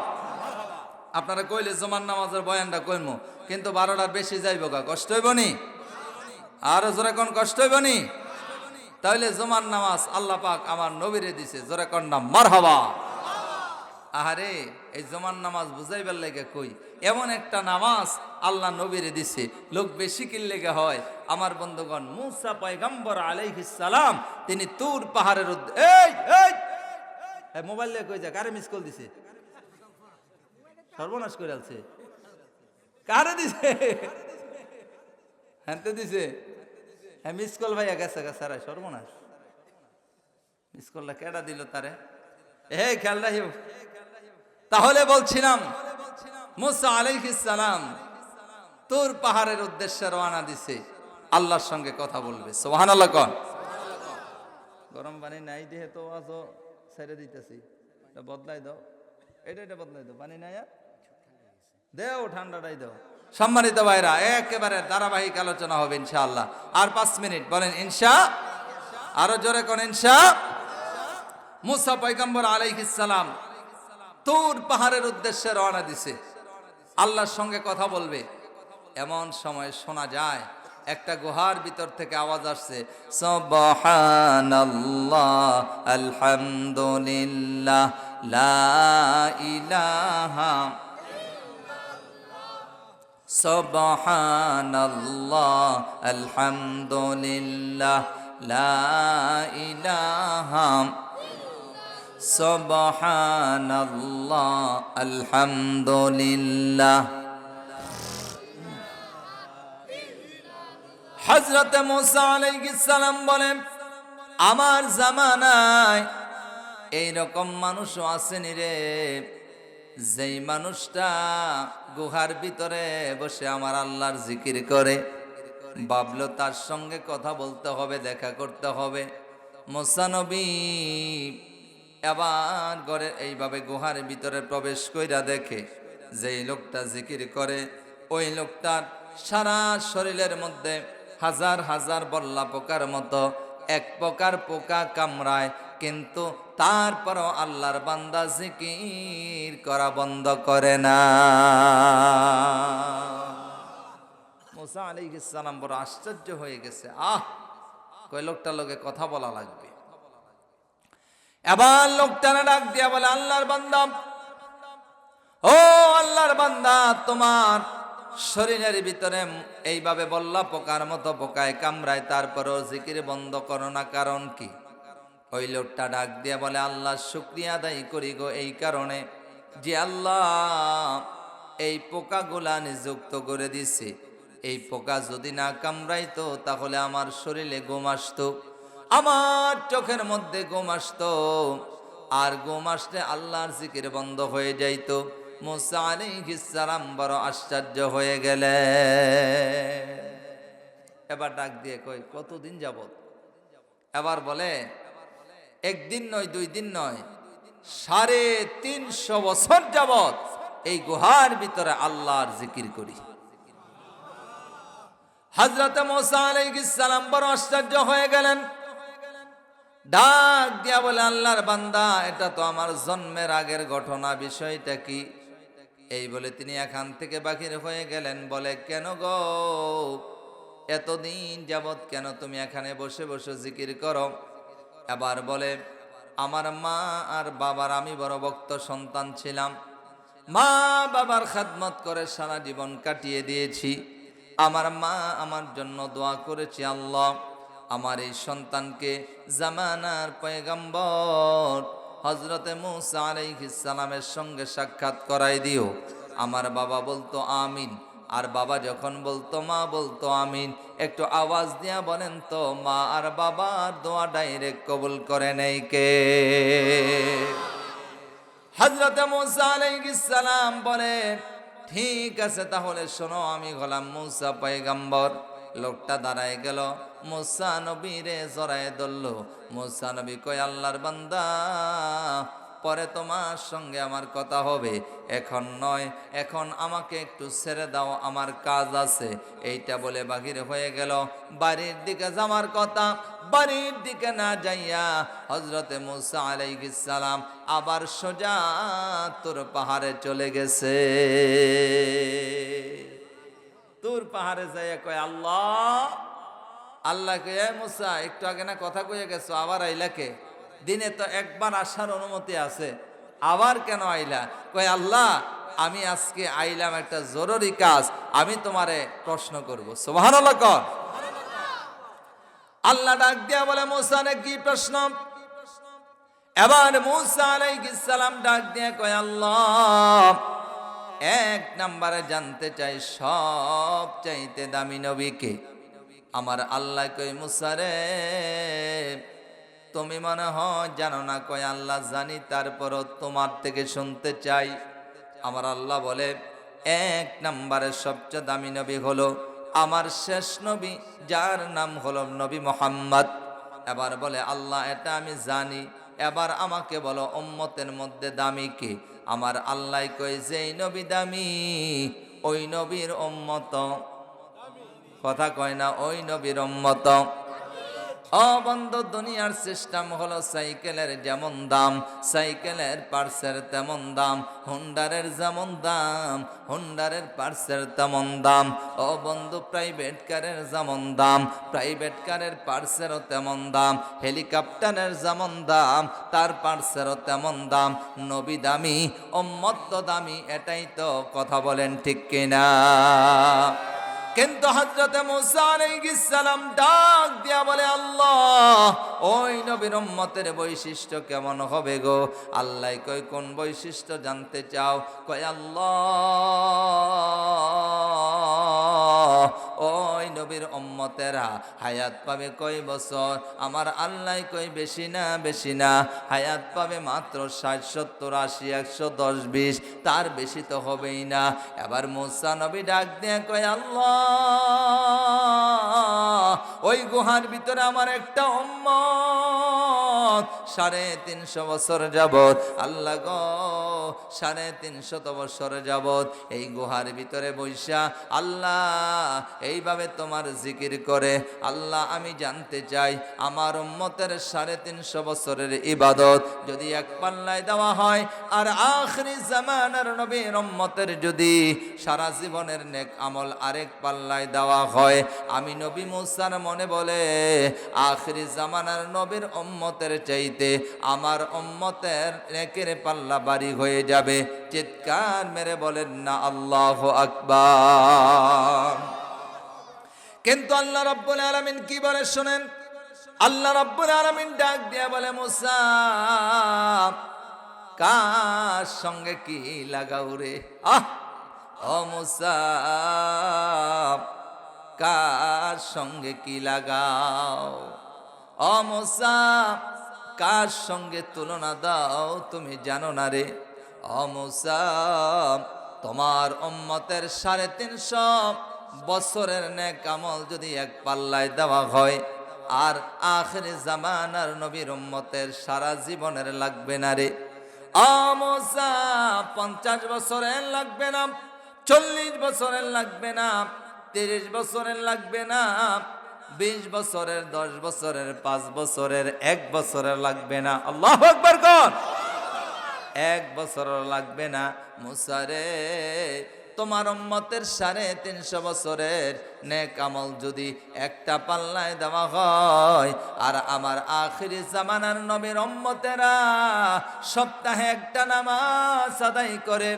আপনারা কইলে জুমার নামাজের বয়ানটা কইমু, কিন্তু 12টার বেশি যাইব গা, কষ্ট হইব নি? আরো যেরকম কষ্ট হইব নি? তাহলে জুমার নামাজ আল্লাহ পাক আমার নবীরে দিছে, যেরকম না মারহাবা। আহারে এই জুমার নামাজ বুঝাইবার লাগে কই, এমন একটা নামাজ আল্লাহ নবীরে দিছে, লোক বেশি কিনলে হয়। আমার বন্ধুগণ, মুসা পয়গম্বর আলাইহিস সালাম তিনি তুর পাহাড়ের এই মোবাইল কই যা, কারে মিস কল দিছে? সর্বনাশ করে আলছে, কারে দিছে? হ্যাঁ তো দিছে, হ্যাঁ মিস কল ভাইয়া গেছে গেছে, সর্বনাশ। মিস কলটা কেডা দিল তারে? খেয়াল রাখিও। তাহলে বলছিলাম মুসা আলাইহিস সালাম তুর পাহাড়ের উদ্দেশ্যে রওনা দিছে, আল্লাহর সঙ্গে কথা বলবে। সুবহানাল্লাহ কোন। গরম পানি নাই দিয়ে তো আজও ছেড়ে দিতেছি, এটা বদলাই দাও, এটা বদলাই দাও, পানি নাই আর দেও, ঠান্ডাটাই দাও। সম্মানিত ভাইরা, একেবারে ধারাবাহিক আলোচনা হবে ইনশাআল্লাহ। আর 5 মিনিট বলেন ইনশা, আরো জোরে কোন ইনশা। মুসা পয়গম্বর আলাইহিস সালাম তুর পাহাড়ের উদ্দেশ্যে রওনা দিছে, আল্লাহর সঙ্গে কথা বলবে। এমন সময় শোনা যায় একটা গুহার ভিতর থেকে আওয়াজ আসছে, সুবহানাল্লাহ আলহামদুলিল্লাহ লা ইলাহা, সুবহানাল্লাহ আলহামদুলিল্লাহ লা ইলাহা, সুবহানাল্লাহ আলহামদুলিল্লাহ। হযরত মুসা আলাইহিস সালাম বলেন, আমার জামানায় এইরকম মানুষও আসেনি রে, যেই মানুষটা গুহার ভিতরে বসে আমার আল্লাহর জিকির করে। ভাবলো তার সঙ্গে কথা বলতে হবে, দেখা করতে হবে। মুসা নবী এবার ঘরে এইভাবে গুহার ভিতরে প্রবেশ কইরা দেখে যেই লোকটা জিকির করে, ওই লোকটার সারা শরীরের মধ্যে হাজার হাজার বল্লা পোকার মতো এক প্রকার পোকা কামড়ায়, কিন্তু তারপরও আল্লাহর বান্দা জিকির করা বন্ধ করে না। মুসা আলাইহিস সালাম বড় আশ্চর্য হয়ে গেছে, কই লোকটার লগে কথা বলা লাগবে। এবার লোকটারে ডাক দিয়া বলে, আল্লাহর বান্দা, ও আল্লাহর বান্দা, তোমার শরীরের ভিতরে এইভাবে বল্লা পোকার মতো পোকায় কামড়ায়, তারপরও জিকির বন্ধ করো না, কারণ কি? ওই লোকটা ডাক দিয়া বলে, আল্লাহ শুকরিয়া আদায় করি গো এই কারণে যে আল্লাহ এই পোকাগুলা নিযুক্ত করে দিছে। এই পোকা যদি না কামড়াইতো তাহলে আমার শরীরে ঘুম আসতো, আমার চোখের মধ্যে ঘুম আসতো, আর ঘুম আসলে আল্লাহর জিকির বন্ধ হয়ে যাইতো। মুসা আলাইহিস সালাম বড় আশ্চর্য হয়ে গেলেন। এবার ডাক দিয়ে কই, কতদিন যাবত? এবার বলে, একদিন নয়, 2 দিন নয়, 350 বছর যাবত এই গুহার ভিতরে আল্লাহর জিকির করি। হযরত মুসা আলাইহিস সালাম বড় আশ্চর্য হয়ে গেলেন, ডাক দিয়া বলে, আল্লাহর বান্দা, এটা তো আমার জন্মের আগের ঘটনা, বিষয়টা কি? এই বলে তিনি এখান থেকে বাহির হয়ে গেলেন। বলে, কেন গো, এতদিন যাবত কেন তুমি এখানে বসে বসে জিকির করো? এবার বলে, আমার মা আর বাবার, আমি বড় ভক্ত সন্তান ছিলাম, মা বাবার খেদমত করে সারা জীবন কাটিয়ে দিয়েছি। আমার মা আমার জন্য দোয়া করেছে, আল্লাহ আমার এই সন্তানকে জামানার পয়গম্বর হযরতে মুসা আলাইহিস সালামের সঙ্গে সাক্ষাৎ করাই দিও। আমার বাবা বলতো আমিন, আর বাবা যখন বলতো মা বলতো আমিন। একটু আওয়াজ দিয়া বলেন তো, মা আর বাবার দোয়া ডাইরেক্ট কবুল করে নেই কে? হযরতে মুসা আলাইহিস সালাম বলে, ঠিক আছে, তাহলে শোনো, আমি হলাম মুসা পয়গম্বর। লোকটা দাঁড়ায় গেল, মুসা নবীরে জড়ায় ধরল। মুসা নবী কয়, আল্লাহর বান্দা, পরে তোমার সঙ্গে আমার কথা হবে, এখন নয়, এখন আমাকে একটু ছেড়ে দাও, আমার কাজ আছে। এইটা বলে বাহির হয়ে গেল। বাড়ির দিকে যাওয়ার কথা, বাড়ির দিকে না যাইয়া হযরতে মূসা আলাইহিস সালাম আবার সোজা তুর পাহাড়ে চলে গেছে। তুর পাহাড়ে যাইয়া কয় আল্লাহ, আল্লাহকে, এ মূসা একটু আগে না কথা কইয়া গেছো, আবার আইলাকে? দিনে তো একবার আসার অনুমতি আছে, আবার কেন আইলা? কয় আল্লাহ, আমি আজকে আইলাম একটা জরুরি কাজ, আমি তোমারে প্রশ্ন করব। সুবহানাল্লাহ কর। আল্লাহ ডাক দিয়া বলে মূসা রে কি প্রশ্ন? এবার মূসা আলাইহিস সালাম ডাক দিয়া কয় আল্লাহ, এক নম্বরে জানতে চাই সব চাইতে দামি নবীকে। আমার আল্লাহ কই মূসা রে তুমি মনে হয় জানো না। কয় আল্লাহ জানি, তারপরও তোমার থেকে শুনতে চাই। আমার আল্লাহ বলে এক নম্বরের সবচেয়ে দামি নবী হলো আমার শেষ নবী, যার নাম হলো নবী মুহাম্মদ। এবার বলে আল্লাহ এটা আমি জানি, এবার আমাকে বলো উম্মতের মধ্যে দামি কে? আমার আল্লাহ কই যেই নবী দামি ওই নবীর উম্মত। কথা কয় না, ওই নবীর উম্মত। ও বন্ধু, দুনিয়ার সিস্টেম হলো সাইকেলের যেমন দাম সাইকেলের পার্সের তেমন দাম, হুন্ডারের যেমন দাম হুন্ডারের পার্সের তেমন দাম। ও বন্ধু, প্রাইভেট কারের যেমন দাম প্রাইভেট কারের পার্সেরও তেমন দাম, হেলিকপ্টারের যেমন দাম তার পার্সেরও তেমন দাম। নবী দামি, উম্মত দামি, এটাই তো কথা, বলেন ঠিক কিনা? কিন্তু হযরতে মূসা আলাইহিস সালাম ডাক দিয়া বলে আল্লাহ, ওই নবীর উম্মতের বৈশিষ্ট্য কেমন হবে গো? আল্লাহ কয় কোন বৈশিষ্ট্য জানতে চাও? কয় আল্লাহ, ওই নবীর উম্মতেরা হায়াত পাবে কয় বছর? আমার আল্লাহ কয় বেশি না, বেশি না, হায়াত পাবে মাত্র 60, 70, 80, 110, 20, তার বেশি তো হবেই না। এবার মূসা নবী ডাক দিয়ে কয় আল্লাহ, ওই গুহার ভিতরে আমার একটা উম্মত 350 বছর যাবত, আল্লাহ গো 350 বছর যাবত এই গুহার ভিতরে বৈশা আল্লাহ এইভাবে তোমার জিকির করে। আল্লাহ আমি জানতে চাই আমার উম্মতের 350 বছরের ইবাদত যদি এক পাল্লায় দেওয়া হয়, আর আখিরি জামানার নবীর উম্মতের যদি সারা জীবনের নেক আমল আরেক পাল্লায় দেওয়া হয়, আমি নবী মূসার মনে বলে আখিরি জামানার নবীর উম্মতের চাইতে আমার উম্মতের নেকের পাল্লা বাড়ি হয়ে যাবে। চিৎকার মেরে বলেন না আল্লাহু আকবার। কিন্তু আল্লাহ রাব্বুল আলামিন কি বলে শুনেন। আল্লাহ রাব্বুল আলামিন ডাক দিয়া বলে মূসা, কার সঙ্গে কি লাগাও রে? ও মূসা, কার সঙ্গে কি লাগাও? ও মূসা, কার সঙ্গে তুলনা দাও তুমি জানো না রে? ও মূসা, তোমার উম্মতের 350 বছরের নেক আমল যদি এক পাল্লায় দেওয়া হয়, আর আখিরি জামানার নবীর উম্মতের সারা জীবনের লাগবে না রে? ও মূসা, 50 বছরের লাগবে না, 40 বছরের লাগবে না, 30 বছরের লাগবে না, 20 বছরের, 10 বছরের, 5 বছরের, 1 বছরের লাগবে না। আল্লাহু আকবার কোন? 1 বছরের লাগবে না। মূসা রে, তোমার উম্মতের 350 বছরের নেক আমল যদি একটা পাল্লায় দেওয়া হয়, আর আমার আখিরি জামানার নবীর উম্মতেরা সপ্তাহে একটা নামাজ আদায় করে,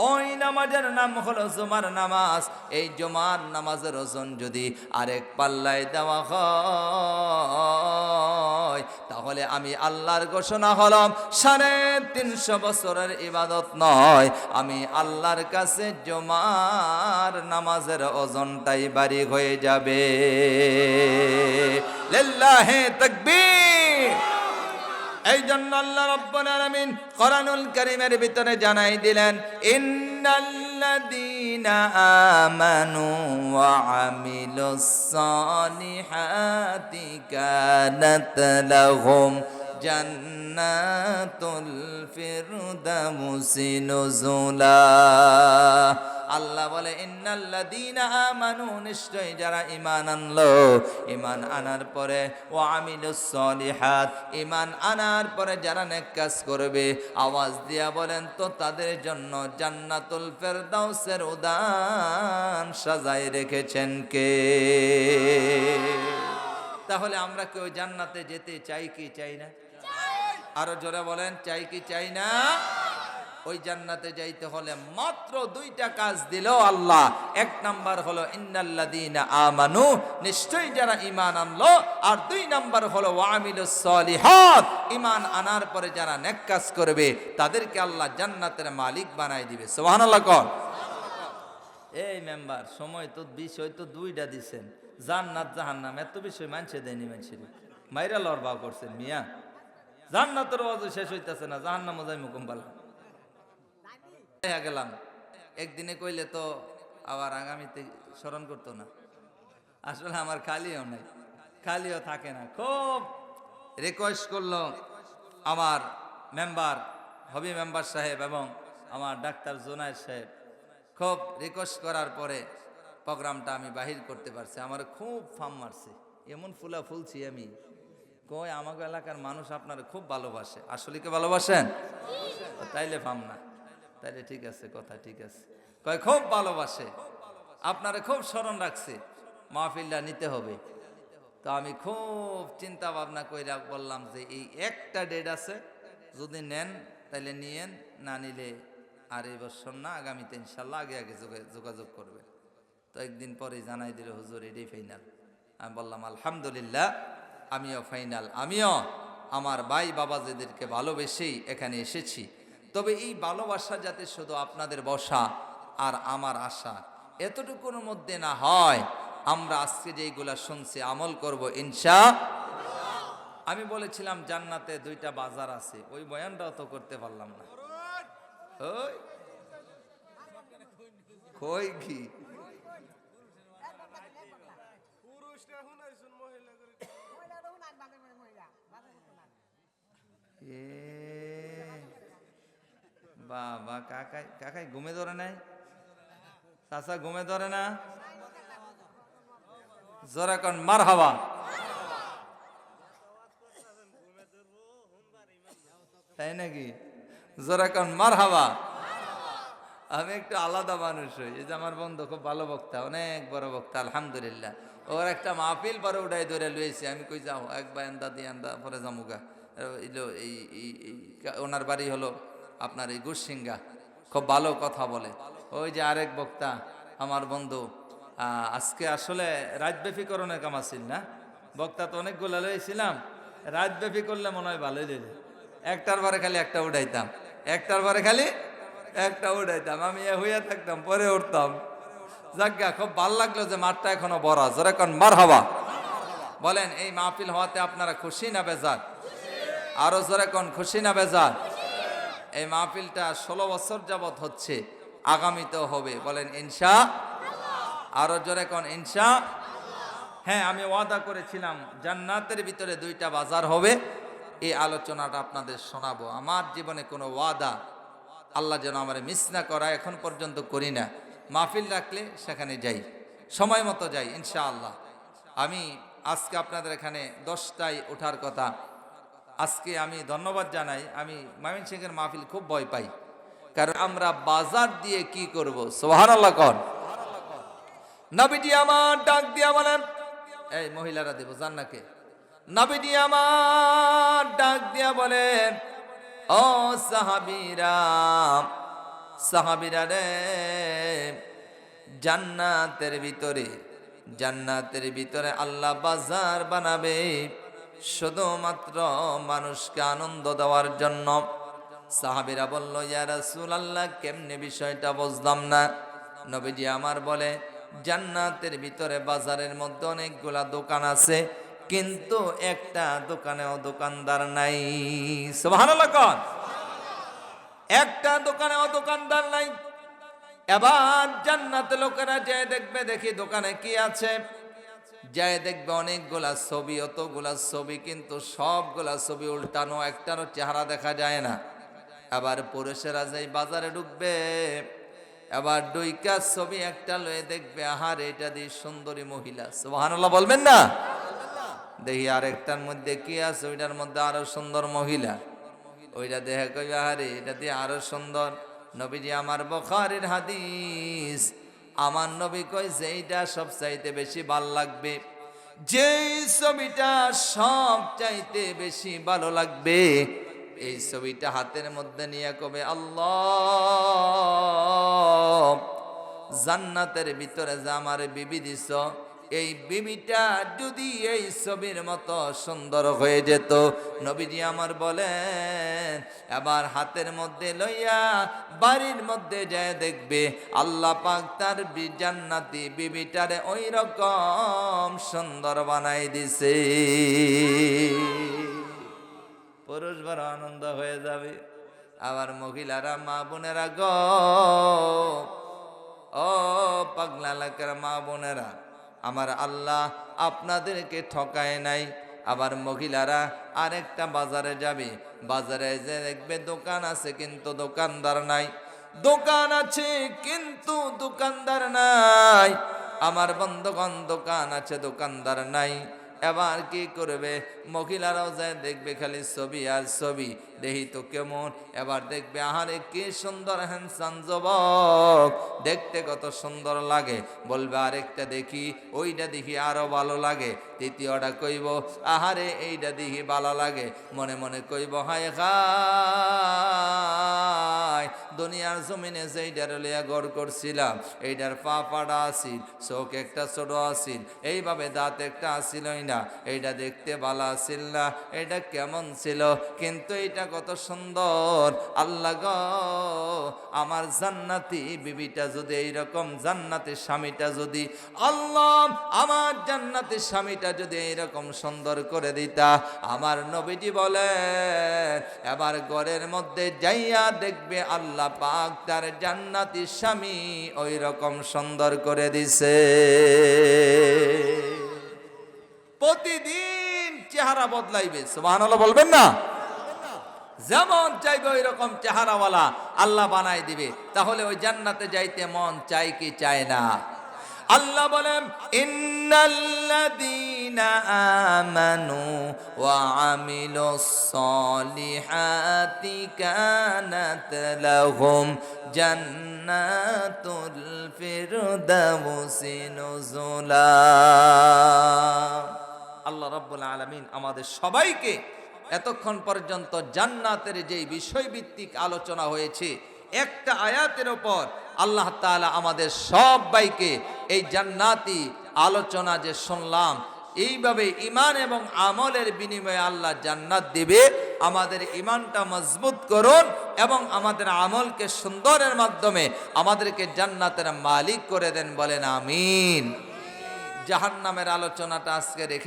ওই নামাজের নাম হলো জুমার নামাজ, এই জুমার নামাজের ওজন যদি আরেক পাল্লায় দেওয়া হয়, তাহলে আমি আল্লাহর ঘোষণা হলাম 350 বছরের ইবাদত নয়, আমি আল্লাহর কাছে জুমার নামাজের ওজনটাই বাড়ি হয়ে যাবে। লিল্লাহি তাকবীর। এই জন্য আল্লাহ রাব্বুল আলামিন কোরআনুল কারীমের ভিতরে জানাই দিলেন, ইন্নাল্লাযীনা আমানু ওয়া আমিলুস সালিহাতি কানাত লাহুম জান্নাতুল ফিরদাউসি নুজুলা। আল্লাহ বলে ইন্নাল্লাযীনা আমানু, নিশ্চয় যারা ঈমান আনলো, ঈমান আনার পরে ওয়া আমিলুস সলিহাত, ঈমান আনার পরে যারা নেক কাজ করবে, আওয়াজ দিয়া বলেন তো তাদের জন্য জান্নাতুল ফিরদাউসের উদ্যান সাজায় রেখেছেন কে? তাহলে আমরা কি ওই জান্নাতে যেতে চাই কি চাই না? আরো জোরে বলেন, চাই কি চাই না? ওই জান্নাতে যাইতে হলে মাত্র দুইটা কাজ দিল আল্লাহ। এক নাম্বার হলো ইন্নাল্লাযীনা আমানু, নিশ্চয়ই যারা ঈমান আনলো, আর দুই নাম্বার হলো ওয়া আমিলুস সলিহাত, ঈমান আনার পরে যারা নেক কাজ করবে তাদেরকে আল্লাহ জান্নাতের মালিক বানাই দিবে। সুবহানাল্লাহ কোন? এই মেম্বার সময় তো বিষয় তো দুইটা দিছেন, জান্নাত জাহান্নাম, এত বিষয় মানছে দেয়নি, মানুষের মাইরা লড়বা করছেন মিয়া। জান্নাতের ওয়াজ শেষ হইতাছে না, জাহান্নামও যাই মুকুম পালাম গেলাম। একদিনে কইলে তো আবার আগামীতে স্মরণ করতো না। আসলে আমার খালিও নাই, খালিও থাকে না। খুব রিকোয়েস্ট করলো আমার মেম্বার, হবি মেম্বার সাহেব এবং আমার ডাক্তার জোনায়েদ সাহেব, খুব রিকোয়েস্ট করার পরে প্রোগ্রামটা আমি বাহির করতে পারছি। আমার খুব ফাম মারছে, এমন ফুলা ফুলছি আমি। কই আমাকে এলাকার মানুষ আপনারা খুব ভালোবাসে। আসলে কি ভালোবাসেন? তাইলে ফাম না, তাইলে ঠিক আছে, কথা ঠিক আছে। কয় খুব ভালোবাসে, আপনারা খুব স্মরণ রাখছে, মাহফিলটা নিতে হবে। তো আমি খুব চিন্তা ভাবনা কইরা বললাম যে এই একটা ডেট আছে, যদি নেন তাইলে নিয়েন, না নিলে আর এই বছর না, আগামীতে ইনশাল্লাহ আগে আগে যোগাযোগ করবে। তো একদিন পরে জানাই দিল হুজুর এটাই ফাইনাল। আমি বললাম আলহামদুলিল্লাহ, আমিও ফাইনাল, আমিও আমার ভাই বাবাজিদেরকে ভালোবেসেই এখানে এসেছি। তবে এই ভালোবাসা যাতে শুধু আপনাদের বসা আর আমার আশা এতটুকুর মধ্যে না হয়, আমরা আজকে যেইগুলা শুনছি আমল করব ইনশাআল্লাহ। আমি বলেছিলাম জান্নাতে দুইটা বাজার আছে, ওই বয়ানটাও তো করতে পারলাম না। ওই কই কি বাবা, কাকাই কাকাই ঘুমে ধরে নাই? চাচা ঘুমে ধরে না? জোরে কোন মারহাবা। তাই নাকি? জোরে কোন মারহাবা। আমি একটু আলাদা মানুষ হই। এই যে আমার বন্ধু খুব ভালো বক্তা, অনেক বড় বক্তা, আলহামদুলিল্লাহ। ওর একটা মাহফিল পরে উঠাই ধরে লইছি। আমি কই যাও একবার এন্দা দিয়ে এন্দা পরে যামুগা। ওনার বাড়ি হলো আপনার এই গুরসিঙ্গা, খুব ভালো কথা বলে। ওই যে আরেক বক্তা আমার বন্ধু, আজকে আসলে রাতব্যাপী করণের কাম আছিল না, বক্তা তো অনেকগুলো লইছিলাম, রাতব্যাপী করলে মনে হয় ভালোই দিলে। একটার পরে খালি একটা উঠাইতাম, একটার পরে খালি একটা উঠাইতাম, আমি হইয়া থাকতাম, পরে উঠতাম। যাজ্ঞা খুব ভাল লাগলো যে মাঠটা এখনো বড়। জোরে কোন মারহাবা। বলেন এই মাহফিল হওয়াতে আপনারা খুশি না বেজার? আরো জোরে কোন খুশি না বেজার? এই মাহফিলটা 16 বছর যাবত হচ্ছে, আগামীতেও হবে। বলেন ইনশাআল্লাহ। আরো জোরে কোন ইনশাআল্লাহ। হ্যাঁ, আমি ওয়াদা করেছিলাম জান্নাতের ভিতরে দুইটা বাজার হবে, এই আলোচনাটা আপনাদের শোনাবো। আমার জীবনে কোনো ওয়াদা আল্লাহ যেন আমার মিস না করা, এখন পর্যন্ত করি না। মাহফিল রাখলে সেখানে যাই, সময় মতো যাই ইনশাআল্লাহ। আমি আজকে আপনাদের এখানে 10টায় ওঠার কথা। আজকে আমি ধন্যবাদ জানাই, আমি ময়মনসিংহের মাহফিল খুব ভয় পাই, কারণ আমরা বাজার দিয়ে কি করব? সুবহানাল্লাহ কোন? নবীজি আমার ডাক দিয়া বলেন, এই মহিলারা দেব জান্নাকে। নবীজি আমার ডাক দিয়া বলেন, ও সাহাবীরা, সাহাবীরা রে, জান্নাতের ভিতরে আল্লাহ বাজার বানাবে শুধুমাত্র মানুষকে আনন্দ দেওয়ার জন্য। সাহাবীরা বলল, ইয়া রাসূলুল্লাহ, কেমনে বিষয়টা বুঝলাম না। নবীজি আমার বলে, জান্নাতের ভিতরে বাজারের মধ্যে অনেকগুলা দোকান আছে, কিন্তু একটা দোকানেও দোকানদার নাই। সুবহানাল্লাহ কোন? একটা দোকানেও দোকানদার নাই। এবার জান্নাতে লোকেরা যে দেখবে, দেখি দোকানে কি আছে। যায় দেখবে অনেকগুলা ছবি, অতগুলা ছবি, কিন্তু সবগুলা ছবি উল্টানো, একটারও চেহারা দেখা যায় না। আবার পুরুষেরা যাই বাজারে ঢুকবে, এবার দুইকা ছবি একটা লয়ে দেখবে, আহার এটা দিয়ে সুন্দরী মহিলা, সুবহানাল্লাহ বলবেন না? দেখি আরেকটার মধ্যে কি আছে, ওইটার মধ্যে আরো সুন্দর মহিলা, ওইটা দেখে কই আহারে এটা দিয়ে আরো সুন্দর। নবীজি আমার বুখারীর হাদিস, আমার নবী কইছে এইটা সব চাইতে বেশি ভাল লাগবে, যেই ছবিটা সব চাইতে বেশি ভালো লাগবে, এই ছবিটা হাতের মধ্যে নিয়ে কবে, আল্লাহ জান্নাতের ভিতরে যে আমার বিবি দিছ, এই বিবিটা যদি এই ছবির মতো সুন্দর হয়ে যেত, নবীজি আমার বলেন এবার হাতের মধ্যে লইয়া বাড়ির মধ্যে যায় দেখবে আল্লাহ পাক তার জান্নাতি বিবিটারে ওই রকম সুন্দর বানাই দিছে। পুরুষ বড় আনন্দ হয়ে যাবে। আবার মহিলারা, মা বোনেরা গো, ও পাগলা এলাকার মা বোনেরা, আমার আল্লাহ আপনাদেরকে ঠকায় নাই। আবার মহিলারা আরেকটা বাজারে যাবে, বাজারে যে দেখবে দোকান আছে কিন্তু দোকানদার নাই, দোকান আছে কিন্তু দোকানদার নাই। আমার বন্ধুগণ, দোকান আছে দোকানদার নাই। এবার কি করবে, মহিলারাও যায় দেখবে খালি ছবি আর ছবি, দেখি তো কেমন। এবার দেখবে আহারে কি সুন্দর হ্যান্ডসাম যুবক, দেখতে কত সুন্দর লাগে, বলবে আরেকটা দেখি, ওইটা দেখি আরো ভালো লাগে। তৃতীয়টা কইব আহারে এইটা দেখি ভালো লাগে, মনে মনে কইব হায় হায়, দুনিয়ার জমিনে যেইটার লইয়া গড় করছিলাম, এইটার পা পাড়া আসিল, চোখ একটা ছোট আসিল, এইভাবে দাঁত একটা আসিলই না, এইটা দেখতে ভালো আসিল না, এটা কেমন ছিল, কিন্তু এটা কত সুন্দর। আল্লাহ গো, আমার জান্নাতি বিবিটা যদি এইরকম, জান্নাতি স্বামীটা যদি, আল্লাহ আমার জান্নাতি স্বামীটা যদি এইরকম সুন্দর করে দিতা। আমার নবীজি বলেন এবার ঘরের মধ্যে যাইয়া দেখবে আল্লাহ পাক তার জান্নাতি স্বামী ওই রকম সুন্দর করে দিছে। প্রতিদিন চেহারা বদলাইবে, সুবহানাল্লাহ বলবেন না? যেমন চাইবে ওই রকম চেহারাওয়ালা আল্লাহ বানাই দিবে। তাহলে ওই জান্নাতে যাইতে মন চাই কি চায় না? আল্লাহ বলেন ইন্নাল্লাযীনা আমানু ওয়া আমিলুস সলিহাতি কানাত লাহুম জান্নাতুল ফিরদাউসি নুজুলা। আল্লাহ রাব্বুল আলামিন আমাদের সবাইকে এতক্ষণ পর্যন্ত জান্নাতের যেই বিষয়ভিত্তিক আলোচনা হয়েছে, একটা আয়াতের উপর আল্লাহ তাআলা আমাদের সবাইকে এই জান্নাতি আলোচনা যে শুনলাম, এইভাবে ঈমান এবং আমলের বিনিময়ে আল্লাহ জান্নাত দিবে। আমাদের ঈমানটা মজবুত করুন এবং আমাদের আমলকে সুন্দরের মাধ্যমে আমাদেরকে জান্নাতের মালিক করে দেন, বলেন আমিন। জাহান্নামের আলোচনাটা আজকে রেখে